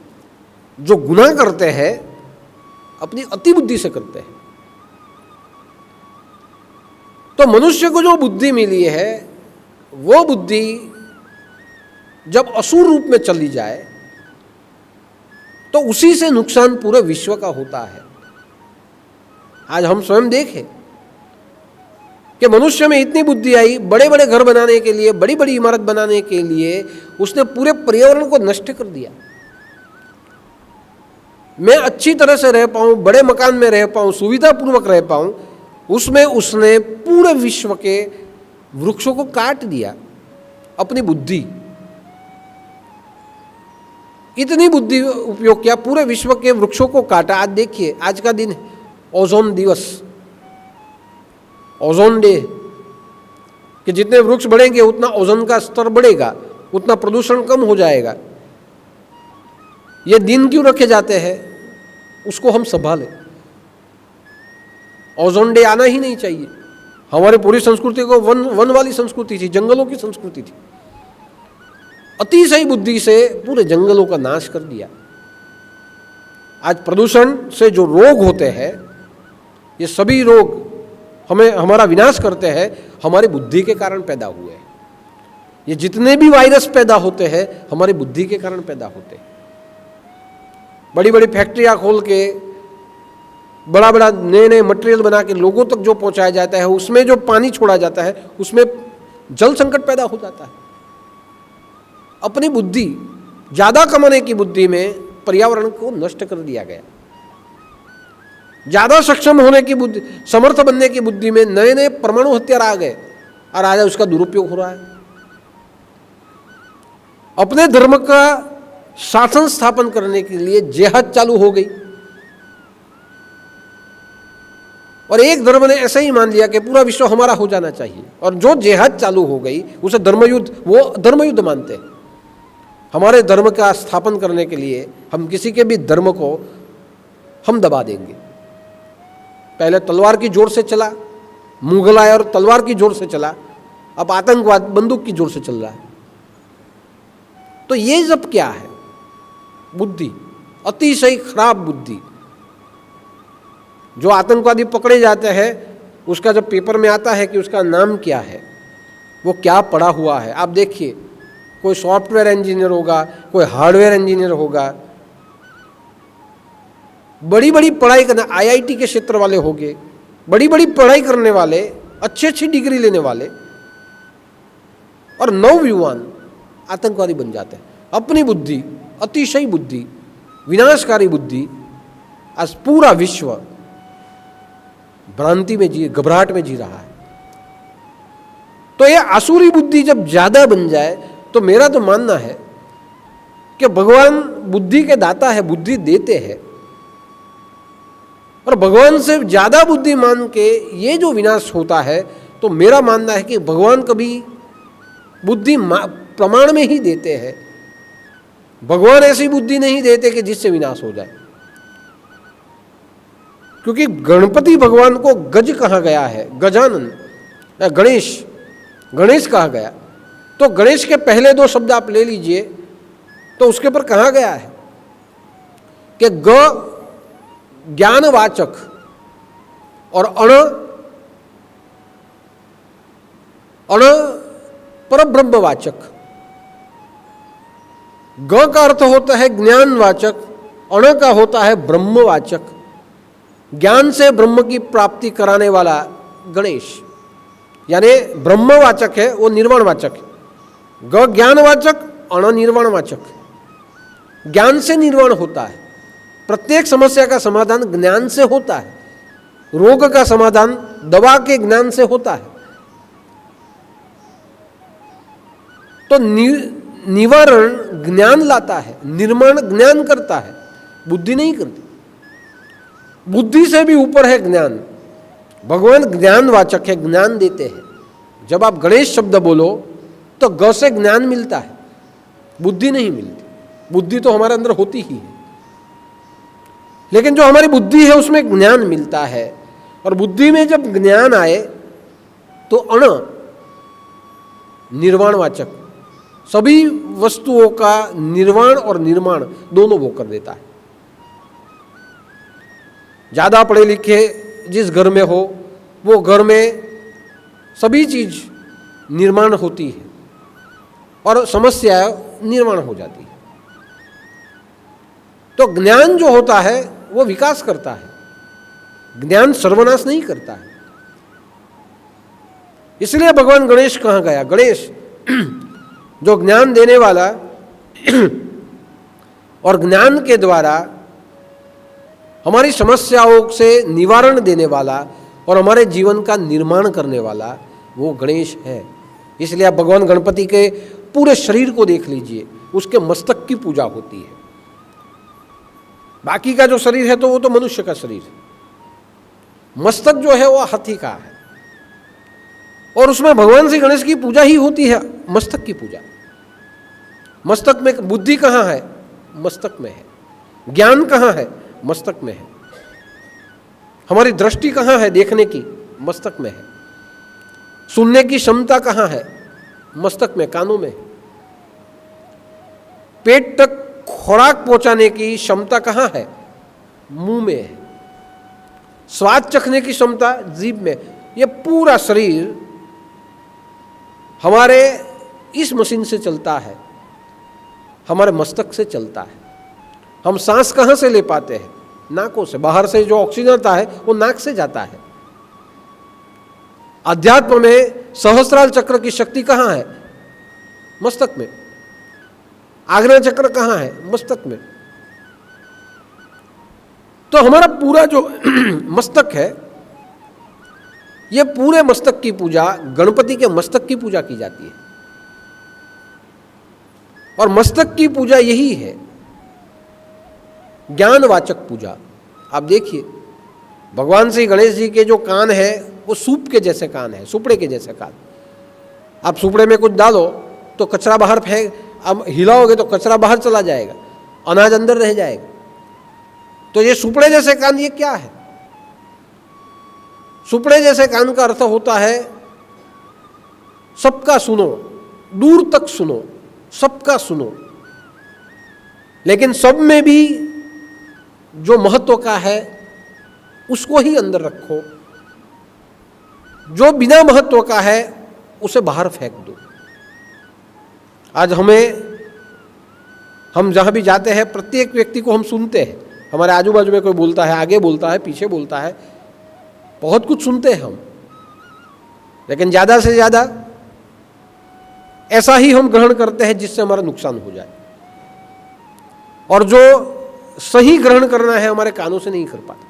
जो गुनाह करते हैं अपनी अति बुद्धि से करते हैं. तो मनुष्य को जो बुद्धि मिली है वो बुद्धि जब असुर रूप में चली जाए तो उसी से नुकसान पूरे विश्व का होता है. आज हम स्वयं देखें कि मनुष्य में इतनी बुद्धि आई, बड़े बड़े घर बनाने के लिए, बड़ी बड़ी इमारत बनाने के लिए उसने पूरे पर्यावरण को नष्ट कर दिया. मैं अच्छी तरह से रह पाऊं, बड़े मकान में रह पाऊं, सुविधापूर्वक रह पाऊं, उसमें उसने पूरे विश्व के वृक्षों को काट दिया. अपनी बुद्धि, इतनी बुद्धि उपयोग किया, पूरे विश्व के वृक्षों को काटा. आज देखिए, आज का दिन ओजोन दिवस, ओजोन डे, कि जितने वृक्ष बढ़ेंगे उतना ओजोन का स्तर बढ़ेगा, उतना प्रदूषण कम हो जाएगा. ये दिन क्यों रखे जाते हैं? उसको हम संभालें. ओजोन डे आना ही नहीं चाहिए. हमारी पूरी संस्कृति को वन वाली संस्कृति थी, जंगलों की संस्कृति थी. अतिशय बुद्धि से पूरे जंगलों का नाश कर दिया. आज प्रदूषण से जो रोग होते हैं, ये सभी रोग हमें हमारा विनाश करते हैं, हमारी बुद्धि के कारण पैदा हुए हैं. ये जितने भी वायरस पैदा होते हैं हमारी बुद्धि के कारण पैदा होते हैं. बड़ी बड़ी फैक्ट्रियां खोल के बड़ा बड़ा नए नए मटेरियल बना के लोगों तक जो पहुंचाया जाता है, उसमें जो पानी छोड़ा जाता है उसमें जल संकट पैदा हो जाता है. अपनी बुद्धि, ज़्यादा कमाने की बुद्धि में पर्यावरण को नष्ट कर दिया गया. ज़्यादा सक्षम होने की बुद्धि, समर्थ बनने की बुद्धि में नए नए परमाणु हथियार आ गए और आज उसका दुरुपयोग हो रहा है. अपने धर्म का शासन स्थापन करने के लिए जेहाद चालू हो गई और एक धर्म ने ऐसा ही मान लिया कि पूरा विश्व हमारा हो जाना चाहिए. और जो जेहाद चालू हो गई उसे धर्मयुद्ध, वो धर्मयुद्ध मानते हैं. हमारे धर्म का स्थापन करने के लिए हम किसी के भी धर्म को हम दबा देंगे। पहले तलवार की जोर से चला, मुगल आए और तलवार की जोर से चला, अब आतंकवाद बंदूक की जोर से चल रहा है। तो ये सब क्या है? बुद्धि, अतिशय खराब बुद्धि। जो आतंकवादी पकड़े जाते हैं उसका जब पेपर में आता है कि उसका नाम क्या है, वो क्या पढ़ा हुआ है, आप देखिए, कोई सॉफ्टवेयर इंजीनियर होगा, कोई हार्डवेयर इंजीनियर होगा, बड़ी बड़ी पढ़ाई करना, आईआईटी के क्षेत्र वाले होंगे, बड़ी बड़ी पढ़ाई करने वाले, अच्छी अच्छी डिग्री लेने वाले, और नवयुवान आतंकवादी बन जाते हैं। अपनी बुद्धि, अतिशय बुद्धि, विनाशकारी बुद्धि। आज पूरा विश्व भ्रांति में जी, घबराहट में जी रहा है। तो ये आसुरी बुद्धि जब ज्यादा बन जाए तो मेरा तो मानना है कि भगवान बुद्धि के दाता है, बुद्धि देते हैं, और भगवान से ज्यादा बुद्धि मान के ये जो विनाश होता है, तो मेरा मानना है कि भगवान कभी बुद्धि प्रमाण में ही देते हैं। भगवान ऐसी बुद्धि नहीं देते कि जिससे विनाश हो जाए। क्योंकि गणपति भगवान को गज कहा गया है, गजानन, गणेश, गणेश कहा गया। तो गणेश के पहले दो शब्द आप ले लीजिए तो उसके ऊपर कहा गया है कि ग ज्ञानवाचक और अण परब्रह्मवाचक। ग का अर्थ होता है ज्ञानवाचक, अण का होता है ब्रह्मवाचक। ज्ञान से ब्रह्म की प्राप्ति कराने वाला गणेश, यानी ब्रह्मवाचक है, वो निर्वाणवाचक है। ग ज्ञानवाचक, अण निर्वाणवाचक। ज्ञान से निर्वाण होता है। प्रत्येक समस्या का समाधान ज्ञान से होता है। रोग का समाधान दवा के ज्ञान से होता है। तो निवारण ज्ञान लाता है, निर्माण ज्ञान करता है, बुद्धि नहीं करती। बुद्धि से भी ऊपर है ज्ञान। भगवान ज्ञानवाचक है, ज्ञान देते हैं। जब आप गणेश शब्द बोलो तो ग से ज्ञान मिलता है, बुद्धि नहीं मिलती। बुद्धि तो हमारे अंदर होती ही है, लेकिन जो हमारी बुद्धि है उसमें ज्ञान मिलता है। और बुद्धि में जब ज्ञान आए तो अण निर्वाणवाचक, सभी वस्तुओं का निर्वाण और निर्माण दोनों वो कर देता है। ज्यादा पढ़े लिखे जिस घर में हो, वो घर में सभी चीज निर्माण होती है और समस्या निर्माण हो जाती है। तो ज्ञान जो होता है वो विकास करता है, ज्ञान सर्वनाश नहीं करता है। इसलिए भगवान गणेश कहाँ गया? गणेश जो ज्ञान देने वाला और ज्ञान के द्वारा हमारी समस्याओं से निवारण देने वाला और हमारे जीवन का निर्माण करने वाला, वो गणेश है। इसलिए आप भगवान गणपति के पूरे शरीर को देख लीजिए, उसके मस्तक की पूजा होती है। बाकी का जो शरीर है तो वो तो मनुष्य का शरीर है। मस्तक जो है वो हाथी का है, और उसमें भगवान श्री गणेश की पूजा ही होती है, मस्तक की पूजा। मस्तक में बुद्धि कहाँ है? मस्तक में है। ज्ञान कहाँ है? मस्तक में है। हमारी दृष्टि कहाँ है देखने की? मस्तक में है। सुनने की क्षमता कहाँ है? मस्तक में, कानों में। पेट तक खुराक पहुंचाने की क्षमता कहाँ है? मुंह में है। स्वाद चखने की क्षमता जीभ में। ये पूरा शरीर हमारे इस मशीन से चलता है, हमारे मस्तक से चलता है। हम सांस कहाँ से ले पाते हैं? नाकों से। बाहर से जो ऑक्सीजन आता है वो नाक से जाता है। अध्यात्म में सहस्त्रार चक्र की शक्ति कहाँ है? मस्तक में। आग्नेय चक्र कहाँ है? मस्तक में। तो हमारा पूरा जो मस्तक है, ये पूरे मस्तक की पूजा, गणपति के मस्तक की पूजा की जाती है। और मस्तक की पूजा यही है, ज्ञानवाचक पूजा। आप देखिए भगवान श्री गणेश जी के जो कान है वो सूप के जैसे कान है, सुपड़े के जैसे कान। आप सुपड़े में कुछ डालो तो कचरा बाहर फेंक, अब हिलाओगे तो कचरा बाहर चला जाएगा, अनाज अंदर रह जाएगा। तो ये सुपड़े जैसे कान, ये क्या है? सुपड़े जैसे कान का अर्थ होता है सबका सुनो, दूर तक सुनो, सबका सुनो, लेकिन सब में भी जो महत्व का है उसको ही अंदर रखो, जो बिना महत्व का है उसे बाहर फेंक दो। आज हम जहां भी जाते हैं प्रत्येक व्यक्ति को हम सुनते हैं, हमारे आजू बाजू में कोई बोलता है, आगे बोलता है, पीछे बोलता है, बहुत कुछ सुनते हैं हम, लेकिन ज्यादा से ज्यादा ऐसा ही हम ग्रहण करते हैं जिससे हमारा नुकसान हो जाए, और जो सही ग्रहण करना है हमारे कानों से नहीं कर पाता।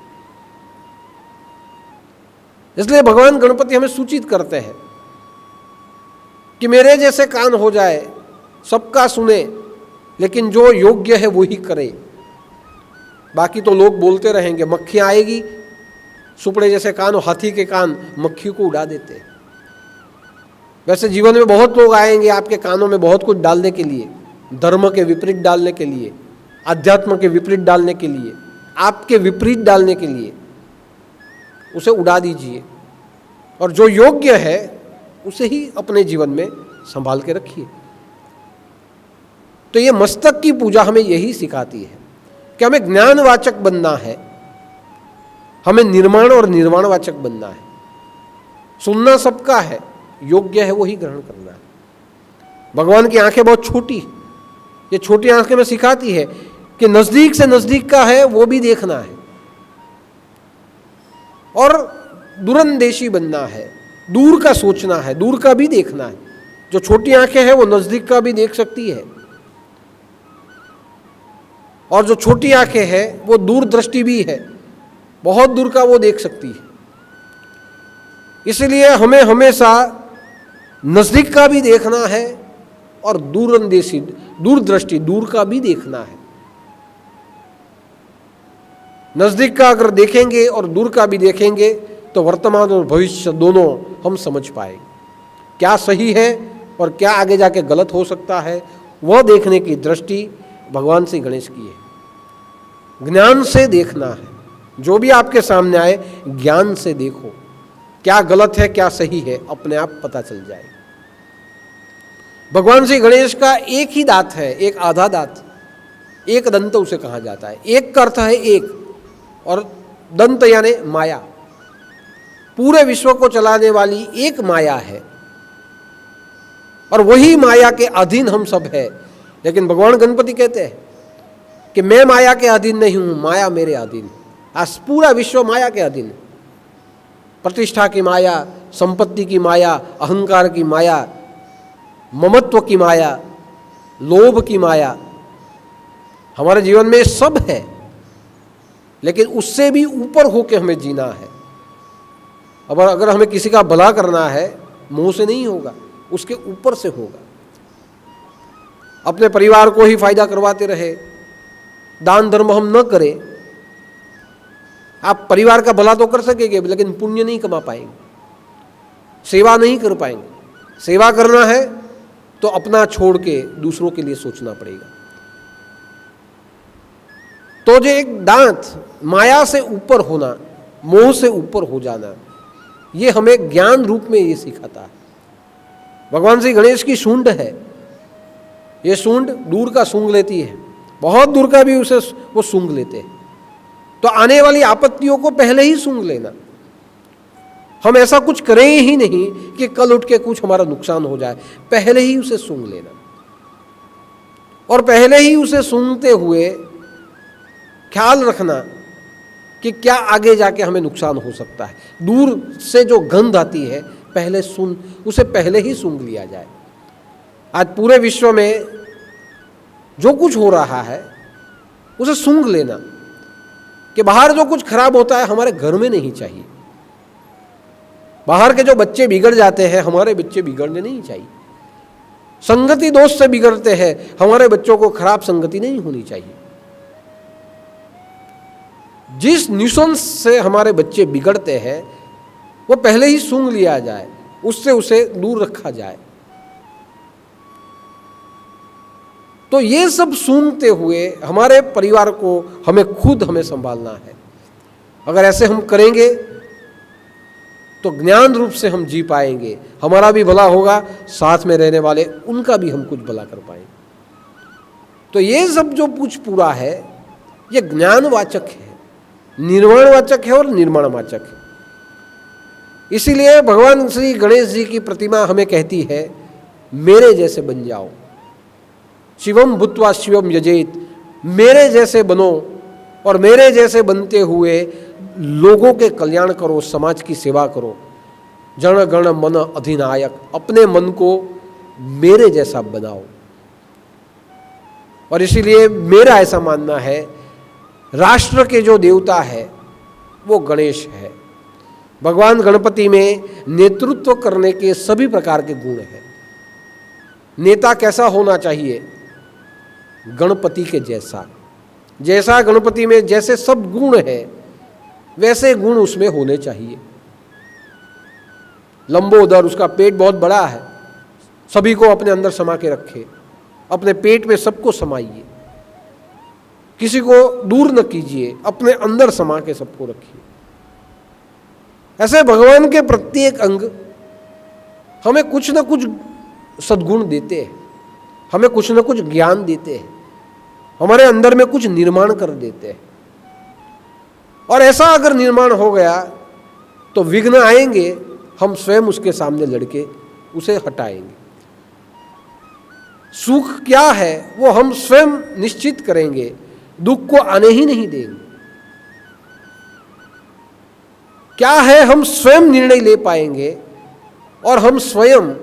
इसलिए भगवान गणपति हमें सूचित करते हैं कि मेरे जैसे कान हो जाए, सबका सुने, लेकिन जो योग्य है वो ही करे। बाकी तो लोग बोलते रहेंगे, मक्खियां आएगी, सुपड़े जैसे कान और हाथी के कान मक्खी को उड़ा देते हैं। वैसे जीवन में बहुत लोग आएंगे आपके कानों में बहुत कुछ डालने के लिए, धर्म के विपरीत डालने के लिए, अध्यात्म के विपरीत डालने के लिए, आपके विपरीत डालने के लिए। उसे उड़ा दीजिए और जो योग्य है उसे ही अपने जीवन में संभाल के रखिए। तो ये मस्तक की पूजा हमें यही सिखाती है कि हमें ज्ञानवाचक बनना है, हमें निर्माण और निर्वाणवाचक बनना है। सुनना सबका है, योग्य है वही ग्रहण करना है। भगवान की आंखें बहुत छोटी, ये छोटी आंखें में सिखाती है कि नजदीक से नजदीक का है वो भी देखना है, और दूरंदेशी बनना है, दूर का सोचना है, दूर का भी देखना है। जो छोटी आंखें हैं वो नजदीक का भी देख सकती है, और जो छोटी आंखें हैं वो दूर दृष्टि भी है, बहुत दूर का वो देख सकती है। इसलिए हमें हमेशा नजदीक का भी देखना है और दूरंदेशी, दूरदृष्टि, दूर का भी देखना है। नजदीक का अगर देखेंगे और दूर का भी देखेंगे तो वर्तमान और भविष्य दोनों हम समझ पाएंगे, क्या सही है और क्या आगे जाके गलत हो सकता है। वह देखने की दृष्टि भगवान श्री गणेश की है। ज्ञान से देखना है, जो भी आपके सामने आए ज्ञान से देखो, क्या गलत है क्या सही है अपने आप पता चल जाए। भगवान श्री गणेश का एक ही दांत है, एक आधा दांत, एक दंत उसे कहा जाता है। एक का अर्थ है एक, और दंत यानी माया, पूरे विश्व को चलाने वाली एक माया है, और वही माया के अधीन हम सब है। लेकिन भगवान गणपति कहते हैं कि मैं माया के अधीन नहीं हूं, माया मेरे अधीन है। आज पूरा विश्व माया के अधीन है। प्रतिष्ठा की माया, संपत्ति की माया, अहंकार की माया, ममत्व की माया, लोभ की माया, हमारे जीवन में सब है, लेकिन उससे भी ऊपर होकर हमें जीना है। अब अगर हमें किसी का भला करना है, मुंह से नहीं होगा, उसके ऊपर से होगा। अपने परिवार को ही फायदा करवाते रहे, दान धर्म हम न करें, आप परिवार का भला तो कर सकेंगे लेकिन पुण्य नहीं कमा पाएंगे, सेवा नहीं कर पाएंगे। सेवा करना है तो अपना छोड़ के दूसरों के लिए सोचना पड़ेगा। तो जो एक दांत, माया से ऊपर होना, मोह से ऊपर हो जाना, ये हमें ज्ञान रूप में ये सिखाता है। भगवान श्री गणेश की सूंड है, ये सूंड दूर का सूंघ लेती है, बहुत दूर का भी उसे वो सूंघ लेते हैं। तो आने वाली आपत्तियों को पहले ही सूंघ लेना। हम ऐसा कुछ करें ही नहीं कि कल उठ के कुछ हमारा नुकसान हो जाए, पहले ही उसे सूंघ लेना, और पहले ही उसे सूंघते हुए ख्याल रखना कि क्या आगे जाके हमें नुकसान हो सकता है। दूर से जो गंध आती है पहले उसे पहले ही सूंघ लिया जाए। आज पूरे विश्व में जो कुछ हो रहा है उसे सूंघ लेना, कि बाहर जो कुछ खराब होता है हमारे घर में नहीं चाहिए। बाहर के जो बच्चे बिगड़ जाते हैं, हमारे बच्चे बिगड़ने नहीं चाहिए। संगति दोष से बिगड़ते हैं, हमारे बच्चों को खराब संगति नहीं होनी चाहिए। जिस न्यूसेंस से हमारे बच्चे बिगड़ते हैं वो पहले ही सूंघ लिया जाए, उससे उसे दूर रखा जाए। तो ये सब सूंघते हुए हमारे परिवार को हमें संभालना है। अगर ऐसे हम करेंगे तो ज्ञान रूप से हम जी पाएंगे, हमारा भी भला होगा, साथ में रहने वाले उनका भी हम कुछ भला कर पाएंगे। तो ये सब जो कुछ पूरा है ये ज्ञानवाचक है, निर्वाणवाचक है और निर्माणवाचक है। इसीलिए भगवान श्री गणेश जी की प्रतिमा हमें कहती है मेरे जैसे बन जाओ, शिवम भूत्वा शिवम यजेत, मेरे जैसे बनो और मेरे जैसे बनते हुए लोगों के कल्याण करो, समाज की सेवा करो। जन गण मन अधिनायक, अपने मन को मेरे जैसा बनाओ। और इसीलिए मेरा ऐसा मानना है राष्ट्र के जो देवता है वो गणेश है। भगवान गणपति में नेतृत्व करने के सभी प्रकार के गुण हैं। नेता कैसा होना चाहिए? गणपति के जैसा, जैसा गणपति में जैसे सब गुण है वैसे गुण उसमें होने चाहिए। लंबोदर, उसका पेट बहुत बड़ा है, सभी को अपने अंदर समा के रखे, अपने पेट में सबको समाइए, किसी को दूर न कीजिए, अपने अंदर समा के सबको रखिए। ऐसे भगवान के प्रत्येक अंग हमें कुछ न कुछ सद्गुण देते हैं, हमें कुछ न कुछ ज्ञान देते हैं, हमारे अंदर में कुछ निर्माण कर देते हैं। और ऐसा अगर निर्माण हो गया तो विघ्न आएंगे, हम स्वयं उसके सामने लड़के उसे हटाएंगे। सुख क्या है वो हम स्वयं निश्चित करेंगे, दुख को आने ही नहीं देंगे। क्या है हम स्वयं निर्णय ले पाएंगे और हम स्वयं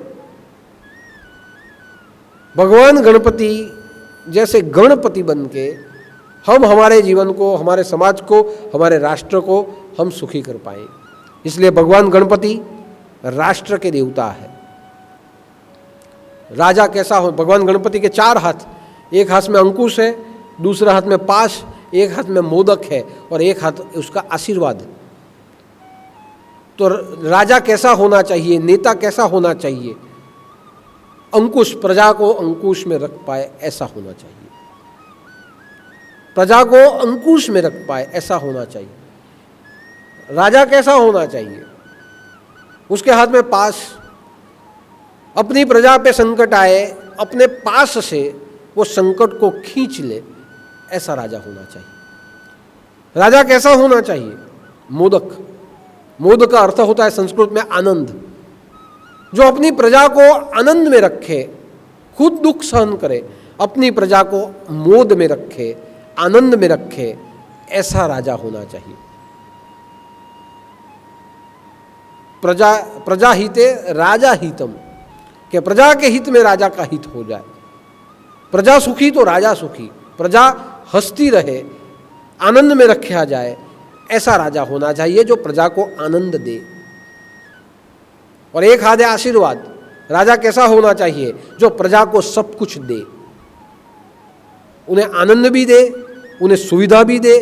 भगवान गणपति जैसे गणपति बन के हम हमारे जीवन को, हमारे समाज को, हमारे राष्ट्र को हम सुखी कर पाए। इसलिए भगवान गणपति राष्ट्र के देवता है। राजा कैसा हो? भगवान गणपति के 4 हाथ, एक हाथ में अंकुश है, दूसरा हाथ में पाश, एक हाथ में मोदक है और एक हाथ उसका आशीर्वाद। तो राजा कैसा होना चाहिए, नेता कैसा होना चाहिए? अंकुश, प्रजा को अंकुश में रख पाए ऐसा होना चाहिए, प्रजा को अंकुश में रख पाए ऐसा होना चाहिए। राजा कैसा होना चाहिए? उसके हाथ में पाश, अपनी प्रजा पे संकट आए, अपने पास से वो संकट को खींच ले, ऐसा राजा होना चाहिए। राजा कैसा होना चाहिए? मोदक, मोदक का अर्थ होता है संस्कृत में आनंद, जो अपनी प्रजा को आनंद में रखे, खुद दुख सहन करे, अपनी प्रजा को मोद में रखे, आनंद में रखे, ऐसा राजा होना चाहिए। प्रजा हिते राजा हितम, कि प्रजा के हित में राजा का हित हो जाए। प्रजा सुखी तो राजा सुखी, प्रजा हंसती रहे, आनंद में रखा जाए, ऐसा राजा होना चाहिए जो प्रजा को आनंद दे। और एक हाथ है आशीर्वाद, राजा कैसा होना चाहिए? जो प्रजा को सब कुछ दे, उन्हें आनंद भी दे, उन्हें सुविधा भी दे,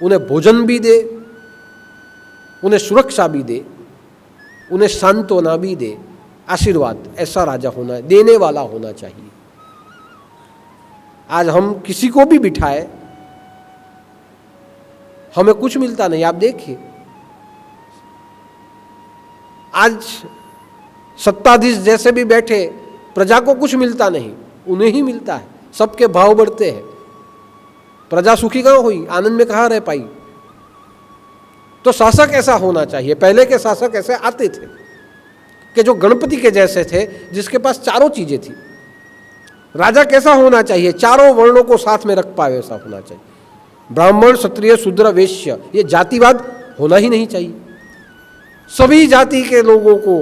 उन्हें भोजन भी दे, उन्हें सुरक्षा भी दे, उन्हें सांत्वना भी दे। आशीर्वाद, ऐसा राजा होना, देने वाला होना चाहिए। आज हम किसी को भी बिठाए, हमें कुछ मिलता नहीं। आप देखिए आज सत्ताधीश जैसे भी बैठे, प्रजा को कुछ मिलता नहीं, उन्हें ही मिलता है, सबके भाव बढ़ते हैं। प्रजा सुखी कहाँ हुई? आनंद में कहाँ रह पाई? तो शासक ऐसा होना चाहिए। पहले के शासक ऐसे आते थे कि जो गणपति के जैसे थे, जिसके पास चारों चीजें थी। राजा कैसा होना चाहिए? चारों वर्णों को साथ में रख पाए वैसा होना चाहिए। ब्राह्मण, क्षत्रिय, शूद्र, वैश्य, ये जातिवाद होना ही नहीं चाहिए। सभी जाति के लोगों को,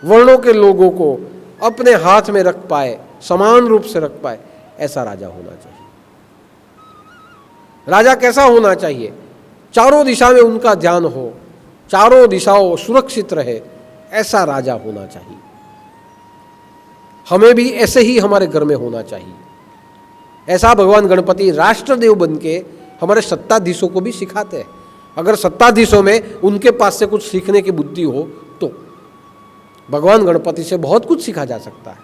वर्णों के लोगों को अपने हाथ में रख पाए, समान रूप से रख पाए, ऐसा राजा होना चाहिए। राजा कैसा होना चाहिए? चारों दिशा में उनका ध्यान हो, चारों दिशाओं सुरक्षित रहे, ऐसा राजा होना चाहिए। हमें भी ऐसे ही हमारे घर में होना चाहिए। ऐसा भगवान गणपति राष्ट्रदेव बन के हमारे सत्ताधीशों को भी सिखाते हैं। अगर सत्ताधीशों में उनके पास से कुछ सीखने की बुद्धि हो तो भगवान गणपति से बहुत कुछ सीखा जा सकता है।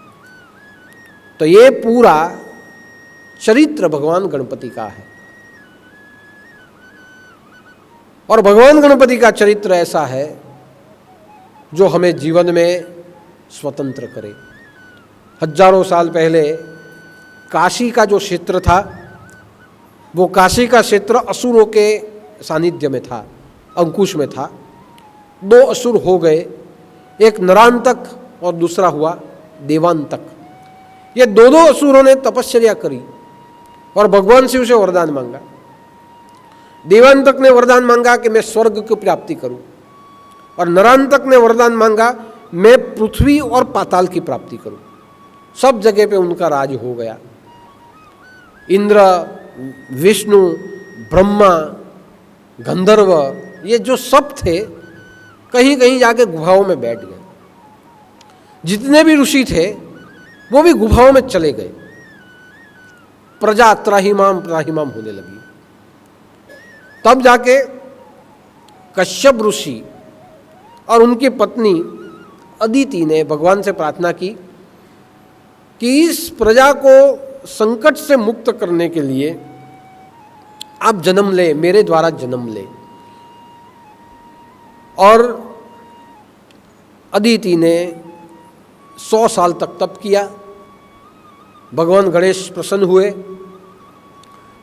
तो ये पूरा चरित्र भगवान गणपति का है। और भगवान गणपति का चरित्र ऐसा है जो हमें जीवन में स्वतंत्र करे। हजारों साल पहले काशी का जो क्षेत्र था, वो काशी का क्षेत्र असुरों के सानिध्य में था, अंकुश में था। 2 असुर हो गए, एक नरांतक और दूसरा हुआ देवांतक। ये दोनों असुरों ने तपस्या करी और भगवान शिव से वरदान मांगा। देवांतक ने वरदान मांगा कि मैं स्वर्ग की प्राप्ति करूं, और नरांतक ने वरदान मांगा मैं पृथ्वी और पाताल की प्राप्ति करूं। सब जगह पे उनका राज हो गया। इंद्र, विष्णु, ब्रह्मा, गंधर्व, ये जो सब थे कहीं कहीं जाके गुफाओं में बैठ गए। जितने भी ऋषि थे वो भी गुफाओं में चले गए। प्रजा त्राहिमाम त्राहिमाम होने लगी। तब जाके कश्यप ऋषि और उनकी पत्नी अदिति ने भगवान से प्रार्थना की कि इस प्रजा को संकट से मुक्त करने के लिए आप जन्म ले, मेरे द्वारा जन्म ले। और अदिति ने 100 साल तक तप किया। भगवान गणेश प्रसन्न हुए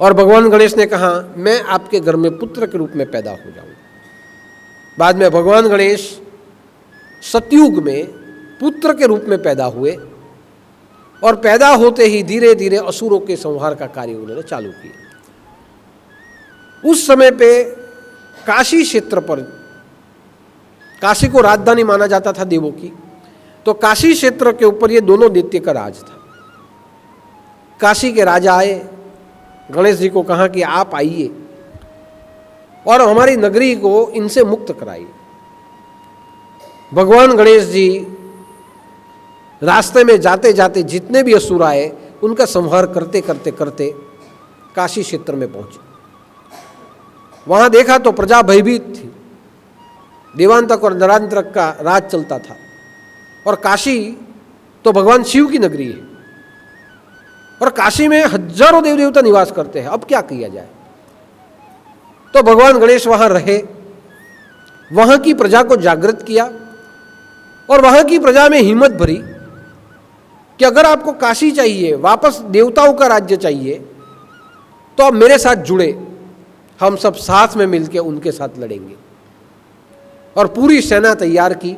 और भगवान गणेश ने कहा मैं आपके घर में पुत्र के रूप में पैदा हो जाऊं। बाद में भगवान गणेश सतयुग में पुत्र के रूप में पैदा हुए और पैदा होते ही धीरे धीरे असुरों के संहार का कार्य उन्होंने चालू किया। उस समय पे काशी क्षेत्र पर, काशी को राजधानी माना जाता था देवों की, तो काशी क्षेत्र के ऊपर ये दोनों दैत्य का राज था। काशी के राजा आए, गणेश जी को कहा कि आप आइए और हमारी नगरी को इनसे मुक्त कराइए। भगवान गणेश जी रास्ते में जाते जाते जितने भी असुर आए उनका संहार करते करते करते काशी क्षेत्र में पहुंचे। वहां देखा तो प्रजा भयभीत थी। देवांतक और नरांतक का राज चलता था और काशी तो भगवान शिव की नगरी है और काशी में हजारों देव देवता निवास करते हैं। अब क्या किया जाए? तो भगवान गणेश वहां रहे, वहां की प्रजा को जागृत किया और वहां की प्रजा में हिम्मत भरी कि अगर आपको काशी चाहिए, वापस देवताओं का राज्य चाहिए, तो आप मेरे साथ जुड़े, हम सब साथ में मिलकर उनके साथ लड़ेंगे। और पूरी सेना तैयार की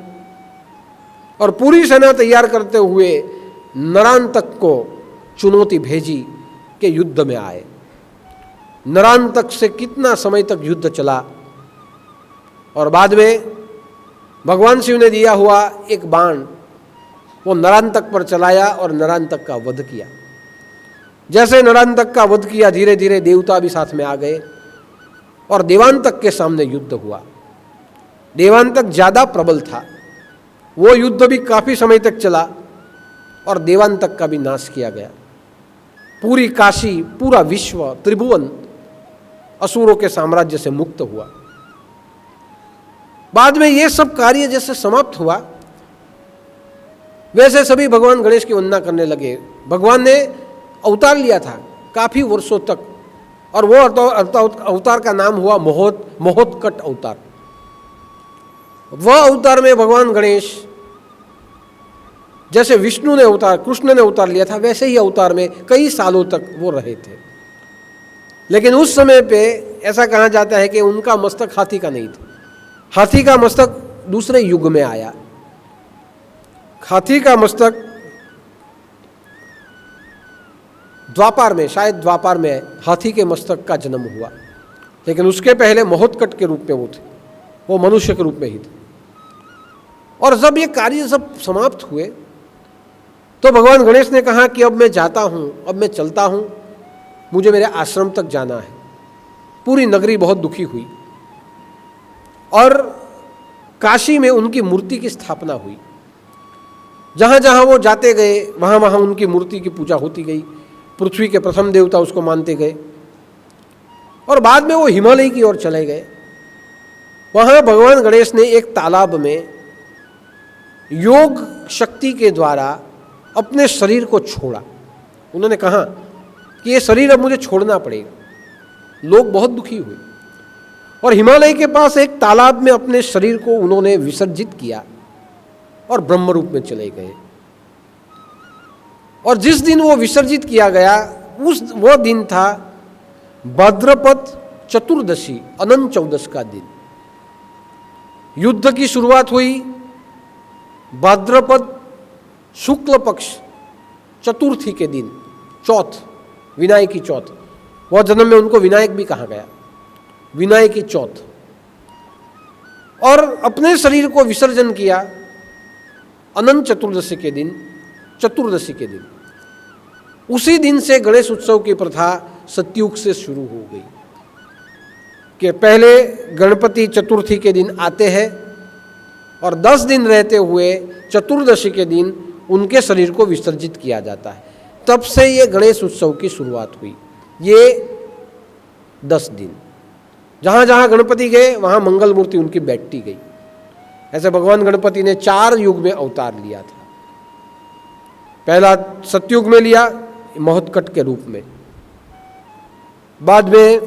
और पूरी सेना तैयार करते हुए नरांतक को चुनौती भेजी कि युद्ध में आए। नरांतक से कितना समय तक युद्ध चला और बाद में भगवान शिव ने दिया हुआ एक बाण वो नरांतक पर चलाया और नरांतक का वध किया। जैसे नरांतक का वध किया, धीरे धीरे देवता भी साथ में आ गए और देवांतक के सामने युद्ध हुआ। देवांतक ज्यादा प्रबल था, वो युद्ध भी काफी समय तक चला और देवांतक का भी नाश किया गया। पूरी काशी, पूरा विश्व, त्रिभुवन असुरों के साम्राज्य से मुक्त हुआ। बाद में ये सब कार्य जैसे समाप्त हुआ, वैसे सभी भगवान गणेश की वंदना करने लगे। भगवान ने अवतार लिया था काफी वर्षों तक और वो अवतार का नाम हुआ महोत्कट अवतार। वह अवतार में भगवान गणेश, जैसे विष्णु ने अवतार, कृष्ण ने अवतार लिया था, वैसे ही अवतार में कई सालों तक वो रहे थे। लेकिन उस समय पे ऐसा कहा जाता है कि उनका मस्तक हाथी का नहीं था। हाथी का मस्तक दूसरे युग में आया। हाथी का मस्तक द्वापर में, शायद द्वापर में हाथी के मस्तक का जन्म हुआ, लेकिन उसके पहले महोत्कट के रूप में वो थे, वो मनुष्य के रूप में ही थे। और जब ये कार्य सब समाप्त हुए तो भगवान गणेश ने कहा कि अब मैं जाता हूं, अब मैं चलता हूं, मुझे मेरे आश्रम तक जाना है। पूरी नगरी बहुत दुखी हुई और काशी में उनकी मूर्ति की स्थापना हुई। जहाँ जहाँ वो जाते गए वहाँ वहाँ उनकी मूर्ति की पूजा होती गई। पृथ्वी के प्रथम देवता उसको मानते गए और बाद में वो हिमालय की ओर चले गए। वहाँ भगवान गणेश ने एक तालाब में योग शक्ति के द्वारा अपने शरीर को छोड़ा। उन्होंने कहा कि ये शरीर अब मुझे छोड़ना पड़ेगा। लोग बहुत दुखी हुए और हिमालय के पास एक तालाब में अपने शरीर को उन्होंने विसर्जित किया और ब्रह्म रूप में चले गए। और जिस दिन वो विसर्जित किया गया वो दिन था भाद्रपद चतुर्दशी, अनंत चौदस का दिन। युद्ध की शुरुआत हुई भाद्रपद शुक्ल पक्ष चतुर्थी के दिन, चौथ, विनायक की चौथ। वह जन्म में उनको विनायक भी कहा गया, विनायक की चौथ। और अपने शरीर को विसर्जन किया अनंत चतुर्दशी के दिन, चतुर्दशी के दिन। उसी दिन से गणेश उत्सव की प्रथा सतयुग से शुरू हो गई कि पहले गणपति चतुर्थी के दिन आते हैं और 10 दिन रहते हुए चतुर्दशी के दिन उनके शरीर को विसर्जित किया जाता है। तब से ये गणेश उत्सव की शुरुआत हुई। ये 10 दिन जहाँ जहाँ गणपति गए वहाँ मंगल मूर्ति उनकी बैठती गई। ऐसे भगवान गणपति ने 4 युग में अवतार लिया था। पहला सतयुग में लिया महोत्कट के रूप में, बाद में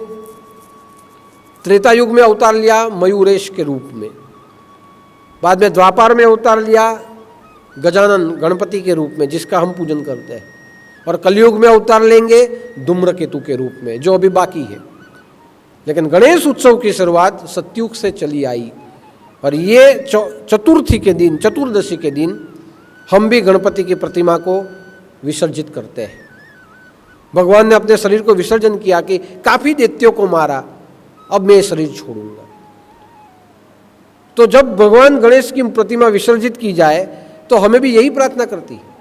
त्रेता युग में अवतार लिया मयूरेश के रूप में, बाद में द्वापर में अवतार लिया गजानन गणपति के रूप में जिसका हम पूजन करते हैं, और कलयुग में अवतार लेंगे धूम्रकेतु के रूप में जो अभी बाकी है। लेकिन गणेश उत्सव की शुरुआत सतयुग से चली आई और ये चतुर्थी के दिन, चतुर्दशी के दिन हम भी गणपति की प्रतिमा को विसर्जित करते हैं। भगवान ने अपने शरीर को विसर्जन किया कि काफी दैत्यों को मारा, अब मैं शरीर छोड़ूंगा। तो जब भगवान गणेश की प्रतिमा विसर्जित की जाए तो हमें भी यही प्रार्थना करती है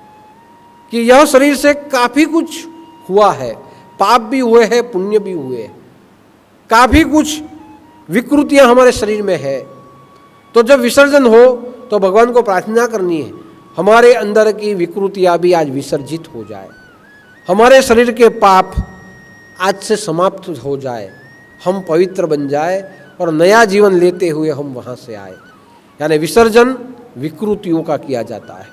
कि यह शरीर से काफी कुछ हुआ है, पाप भी हुए हैं, पुण्य भी हुए हैं, काफी कुछ विकृतियां हमारे शरीर में है। तो जब विसर्जन हो तो भगवान को प्रार्थना करनी है हमारे अंदर की विकृतियां भी आज विसर्जित हो जाए, हमारे शरीर के पाप आज से समाप्त हो जाए, हम पवित्र बन जाए और नया जीवन लेते हुए हम वहाँ से आए। यानी विसर्जन विकृतियों का किया जाता है,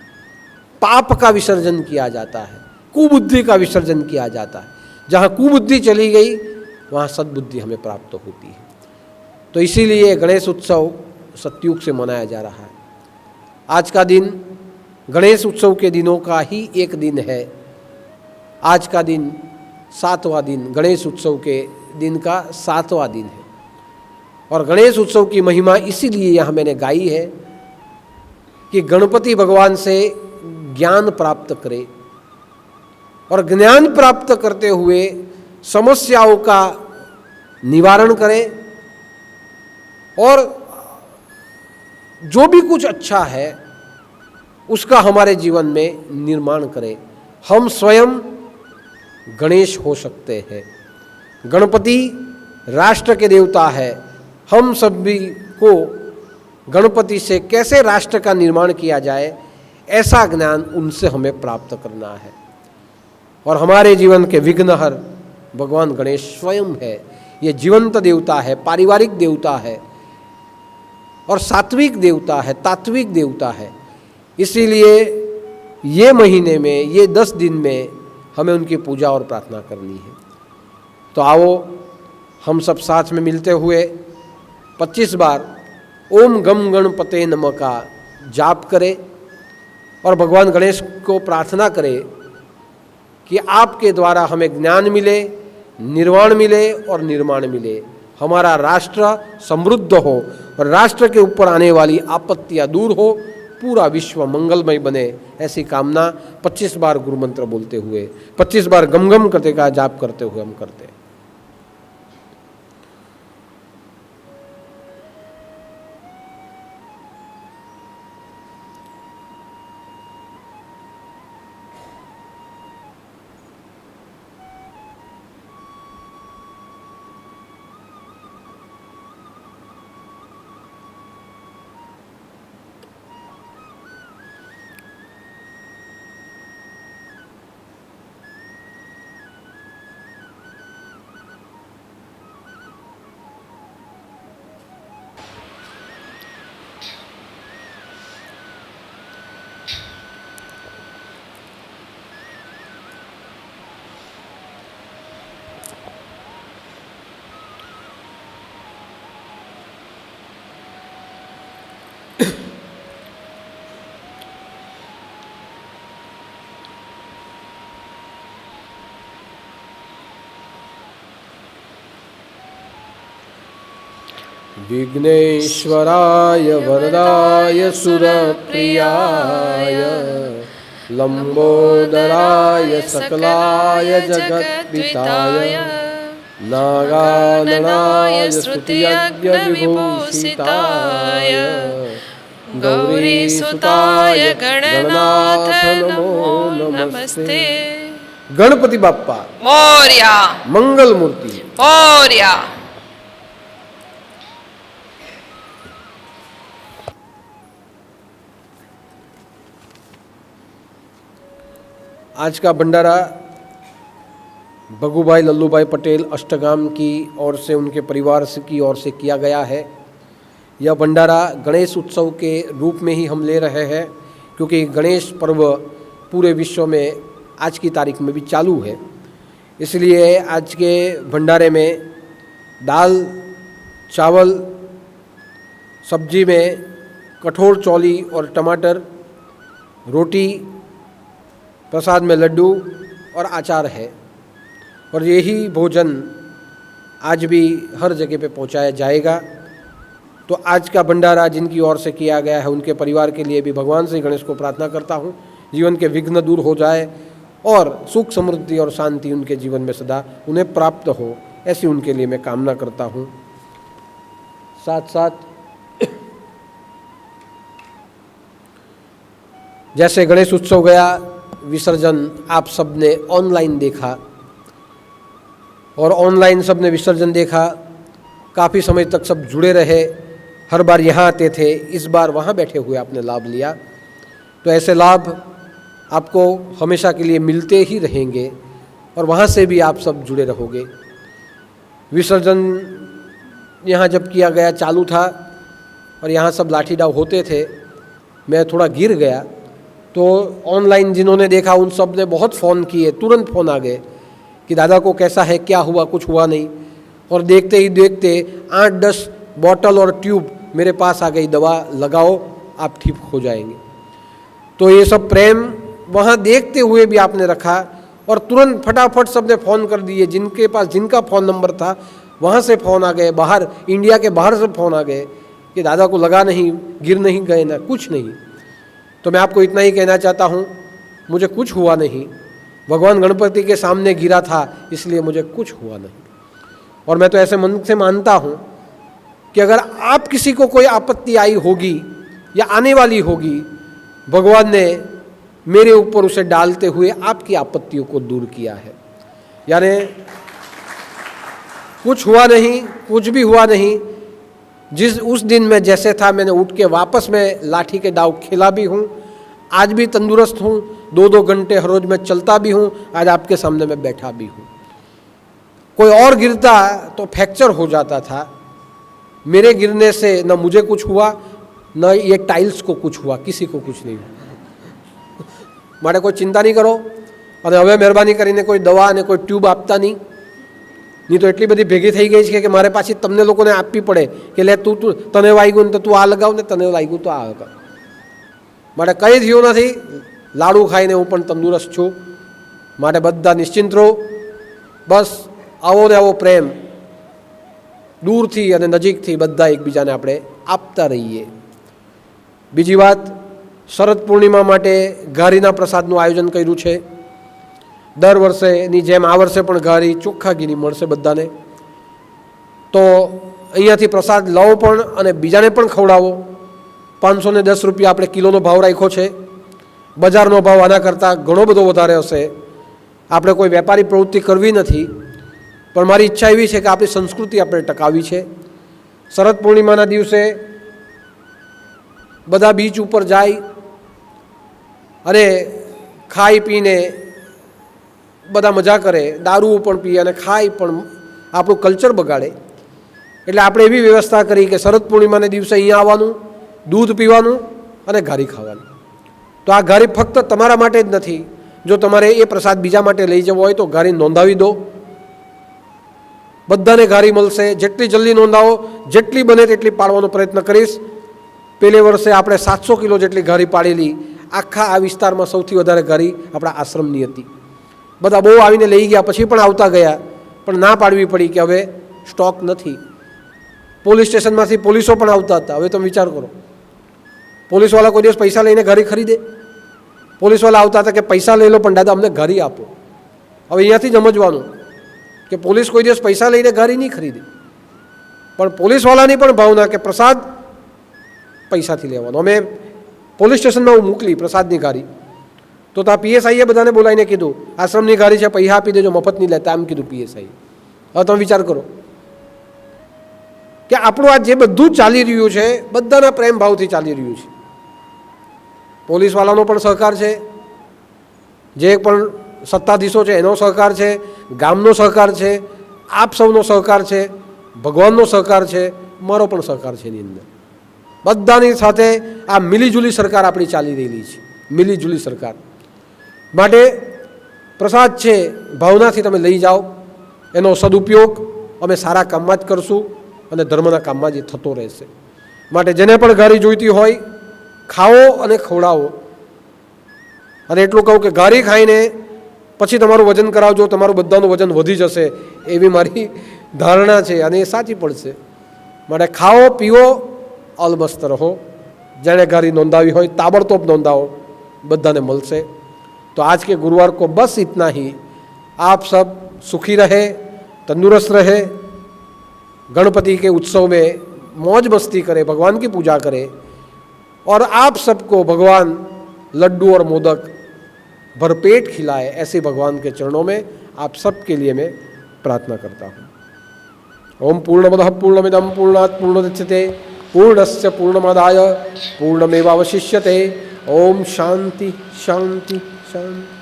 पाप का विसर्जन किया जाता है, कुबुद्धि का विसर्जन किया जाता है। जहाँ कुबुद्धि चली गई वहाँ सद्बुद्धि हमें प्राप्त होती है। तो इसीलिए गणेश उत्सव सतयुग से मनाया जा रहा है। आज का दिन गणेश उत्सव के दिनों का ही एक दिन है। आज का दिन 7वां दिन, गणेश उत्सव के दिन का 7वां दिन है। और गणेश उत्सव की महिमा इसीलिए यहाँ मैंने गाई है कि गणपति भगवान से ज्ञान प्राप्त करे और ज्ञान प्राप्त करते हुए समस्याओं का निवारण करे और जो भी कुछ अच्छा है उसका हमारे जीवन में निर्माण करे। हम स्वयं गणेश हो सकते हैं। गणपति राष्ट्र के देवता है। हम सभी को गणपति से कैसे राष्ट्र का निर्माण किया जाए ऐसा ज्ञान उनसे हमें प्राप्त करना है। और हमारे जीवन के विघ्नहर भगवान गणेश स्वयं है। ये जीवंत देवता है, पारिवारिक देवता है और सात्विक देवता है, तात्विक देवता है। इसीलिए ये महीने में, ये 10 दिन में हमें उनकी पूजा और प्रार्थना करनी है। तो आओ हम सब साथ में मिलते हुए 25 बार ओम गम गणपते नमः का जाप करें और भगवान गणेश को प्रार्थना करें कि आपके द्वारा हमें ज्ञान मिले, निर्वाण मिले और निर्माण मिले, हमारा राष्ट्र समृद्ध हो और राष्ट्र के ऊपर आने वाली आपत्तियां दूर हो, पूरा विश्व मंगलमय बने, ऐसी कामना 25 बार गुरु मंत्र बोलते हुए, 25 बार गम गम करते का जाप करते हुए हम करते हैं। विघ्नेश्वराय वरदाय सुरप्रियाय लंबोदराय सकलाय जगत्पिताय नागाननाय स्तुतियज्ञविभूषिताय गौरीसुताय गणनाथ नमो नमस्ते। गणपति बाप्पा मोरया, मंगल मूर्ति। मोरया। आज का भंडारा भगुभाई लल्लूभाई पटेल अष्टगाम की ओर से, उनके परिवार की ओर से किया गया है। यह भंडारा गणेश उत्सव के रूप में ही हम ले रहे हैं, क्योंकि गणेश पर्व पूरे विश्व में आज की तारीख में भी चालू है। इसलिए आज के भंडारे में दाल चावल, सब्जी में कठोर चौली और टमाटर, रोटी, प्रसाद में लड्डू और अचार है। और यही भोजन आज भी हर जगह पे पहुंचाया जाएगा। तो आज का भंडारा जिनकी ओर से किया गया है, उनके परिवार के लिए भी भगवान श्री गणेश को प्रार्थना करता हूं, जीवन के विघ्न दूर हो जाए और सुख समृद्धि और शांति उनके जीवन में सदा उन्हें प्राप्त हो, ऐसी उनके लिए मैं कामना करता हूं। साथ साथ जैसे गणेश उत्सव गया, विसर्जन आप सब ने ऑनलाइन देखा और ऑनलाइन सब ने विसर्जन देखा। काफ़ी समय तक सब जुड़े रहे, हर बार यहाँ आते थे, इस बार वहाँ बैठे हुए आपने लाभ लिया। तो ऐसे लाभ आपको हमेशा के लिए मिलते ही रहेंगे और वहाँ से भी आप सब जुड़े रहोगे। विसर्जन यहाँ जब किया गया चालू था और यहाँ सब लाठी डाव होते थे, मैं थोड़ा गिर गया। तो ऑनलाइन जिन्होंने देखा उन सब ने बहुत फ़ोन किए, तुरंत फ़ोन आ गए कि दादा को कैसा है, क्या हुआ, कुछ हुआ नहीं। और देखते ही देखते 8-10 बॉटल और ट्यूब मेरे पास आ गई, दवा लगाओ आप ठीक हो जाएंगे। तो ये सब प्रेम वहाँ देखते हुए भी आपने रखा और तुरंत फटाफट सबने फ़ोन कर दिए। जिनके पास जिनका फ़ोन नंबर था वहाँ से फ़ोन आ गए, बाहर इंडिया के बाहर से फ़ोन आ गए कि दादा को लगा नहीं, गिर नहीं गए ना, कुछ नहीं। तो मैं आपको इतना ही कहना चाहता हूँ, मुझे कुछ हुआ नहीं, भगवान गणपति के सामने गिरा था इसलिए मुझे कुछ हुआ नहीं। और मैं तो ऐसे मन से मानता हूँ कि अगर आप किसी को कोई आपत्ति आई होगी या आने वाली होगी, भगवान ने मेरे ऊपर उसे डालते हुए आपकी आपत्तियों को दूर किया है। यानी कुछ हुआ नहीं, कुछ भी हुआ नहीं। जिस उस दिन मैं जैसे था, मैंने उठ के वापस मैं लाठी के दाव खेला भी हूँ, आज भी तंदुरुस्त हूँ, 2-2 घंटे हर रोज मैं चलता भी हूँ, आज आपके सामने मैं बैठा भी हूँ। कोई और गिरता तो फ्रैक्चर हो जाता था, मेरे गिरने से न मुझे कुछ हुआ न ये टाइल्स को कुछ हुआ, किसी को कुछ नहीं हुआ। मारे कोई चिंता नहीं करो। और હવે મહેરબાની કરીને કોઈ દવા અને કોઈ ટ્યુબ આપતા નહીં તો એટલી બધી ભેગી થઈ ગઈ છે કે મારે પાછી તમને લોકોને આપવી પડે કે લે તું તને વાગ્યું ને તો તું આ લગાવ ને તને વાગ્યું તો આ લગાવ. મારે કંઈ થયું નથી, લાડુ ખાઈને હું પણ તંદુરસ્ત છું. માટે બધા નિશ્ચિંત રહો. બસ આવો ને આવો પ્રેમ દૂરથી અને નજીકથી બધા એકબીજાને આપણે આપતા રહીએ. બીજી વાત, શરદ પૂર્ણિમા માટે ઘારીના પ્રસાદનું આયોજન કર્યું છે. દર વર્ષેની જેમ આ વર્ષે પણ ઘારી ચોખ્ખા ઘીની મળશે બધાને. તો અહીંયાથી પ્રસાદ લાવો પણ અને બીજાને પણ ખવડાવો. 510 રૂપિયા આપણે કિલોનો ભાવ રાખ્યો છે. બજારનો ભાવ આના કરતાં ઘણો બધો વધારે હશે. આપણે કોઈ વેપારી પ્રવૃત્તિ કરવી નથી, પણ મારી ઈચ્છા એવી છે કે આપણી સંસ્કૃતિ આપણે ટકાવવી છે. શરદ પૂર્ણિમાના દિવસે બધા બીચ ઉપર જાય અને ખાઈ પીને બધા મજા કરે, દારૂ પણ પીએ અને ખાઈ પણ આપણું કલ્ચર બગાડે. એટલે આપણે એવી વ્યવસ્થા કરી કે શરદ પૂર્ણિમાના દિવસે અહીંયા આવવાનું, દૂધ પીવાનું અને ઘારી ખાવાનું. તો આ ઘારી ફક્ત તમારા માટે જ નથી. જો તમારે એ પ્રસાદ બીજા માટે લઈ જવો હોય તો ઘારી નોંધાવી દો. બધાને ઘારી મળશે. જેટલી જલ્દી નોંધાવો, જેટલી બને તેટલી પાડવાનો પ્રયત્ન કરીશ. પેલે વર્ષે આપણે 700 કિલો જેટલી ઘારી પાડેલી. આખા આ વિસ્તારમાં સૌથી વધારે ઘારી આપણા આશ્રમની હતી. બધા બહુ આવીને લઈ ગયા, પછી પણ આવતા ગયા, પણ ના પાડવી પડી કે હવે સ્ટોક નથી. પોલીસ સ્ટેશનમાંથી પોલીસો પણ આવતા હતા. હવે તમે વિચાર કરો, પોલીસવાળા કોઈ દિવસ પૈસા લઈને ઘરે ખરીદે? પોલીસવાળા આવતા હતા કે પૈસા લઈ લો પણ દાદા અમને ઘરે આપો. હવે અહીંયાથી જ સમજવાનું કે પોલીસ કોઈ દિવસ પૈસા લઈને ઘરે નહીં ખરીદે, પણ પોલીસવાળાની પણ ભાવના કે પ્રસાદ પૈસાથી લેવાનો. અમે પોલીસ સ્ટેશનમાં હું મોકલી પ્રસાદની ગાડી, તો ત્યાં પીએસઆઈએ બધાને બોલાવીને કીધું આશ્રમની ગાડી છે, પૈસા આપી દેજો, મફત નહીં લેતા, એમ કીધું પીએસઆઈ. હવે તમે વિચાર કરો કે આપણું આ જે બધું ચાલી રહ્યું છે બધાના પ્રેમ ભાવથી ચાલી રહ્યું છે. પોલીસવાળાનો પણ સહકાર છે, જે પણ સત્તાધીશો છે એનો સહકાર છે, ગામનો સહકાર છે, આપ સૌનો સહકાર છે, ભગવાનનો સહકાર છે, મારો પણ સહકાર છે. એની અંદર બધાની સાથે આ મિલીજુલી સરકાર આપણી ચાલી રહેલી છે, મિલીજુલી સરકાર. માટે પ્રસાદ છે ભાવનાથી તમે લઈ જાઓ, એનો સદુપયોગ અમે સારા કામમાં જ કરશું અને ધર્મના કામમાં જ એ થતો રહેશે. માટે જેને પણ ગારી જોઈતી હોય ખાઓ અને ખવડાવો. અને એટલું કહું કે ગારી ખાઈને પછી તમારું વજન કરાવજો, તમારું બધાનું વજન વધી જશે એવી મારી ધારણા છે અને એ સાચી પડશે. માટે ખાઓ પીઓ અલમસ્ત રહો. જેણે ગારી નોંધાવી હોય તાબડતોબ નોંધાવો, બધાને મળશે. तो आज के गुरुवार को बस इतना ही. आप सब सुखी रहे, तंदुरुस्त रहे, गणपति के उत्सव में मौज मस्ती करें, भगवान की पूजा करें और आप सबको भगवान लड्डू और मोदक भरपेट खिलाए, ऐसे भगवान के चरणों में आप सब के लिए मैं प्रार्थना करता हूँ. ओम पूर्णमदः पूर्णमिदं पूर्णात् पूर्णमुदच्यते पूर्णस्य पूर्णमादाय पूर्णमेवावशिष्यते. ओम शांति शांति शांति.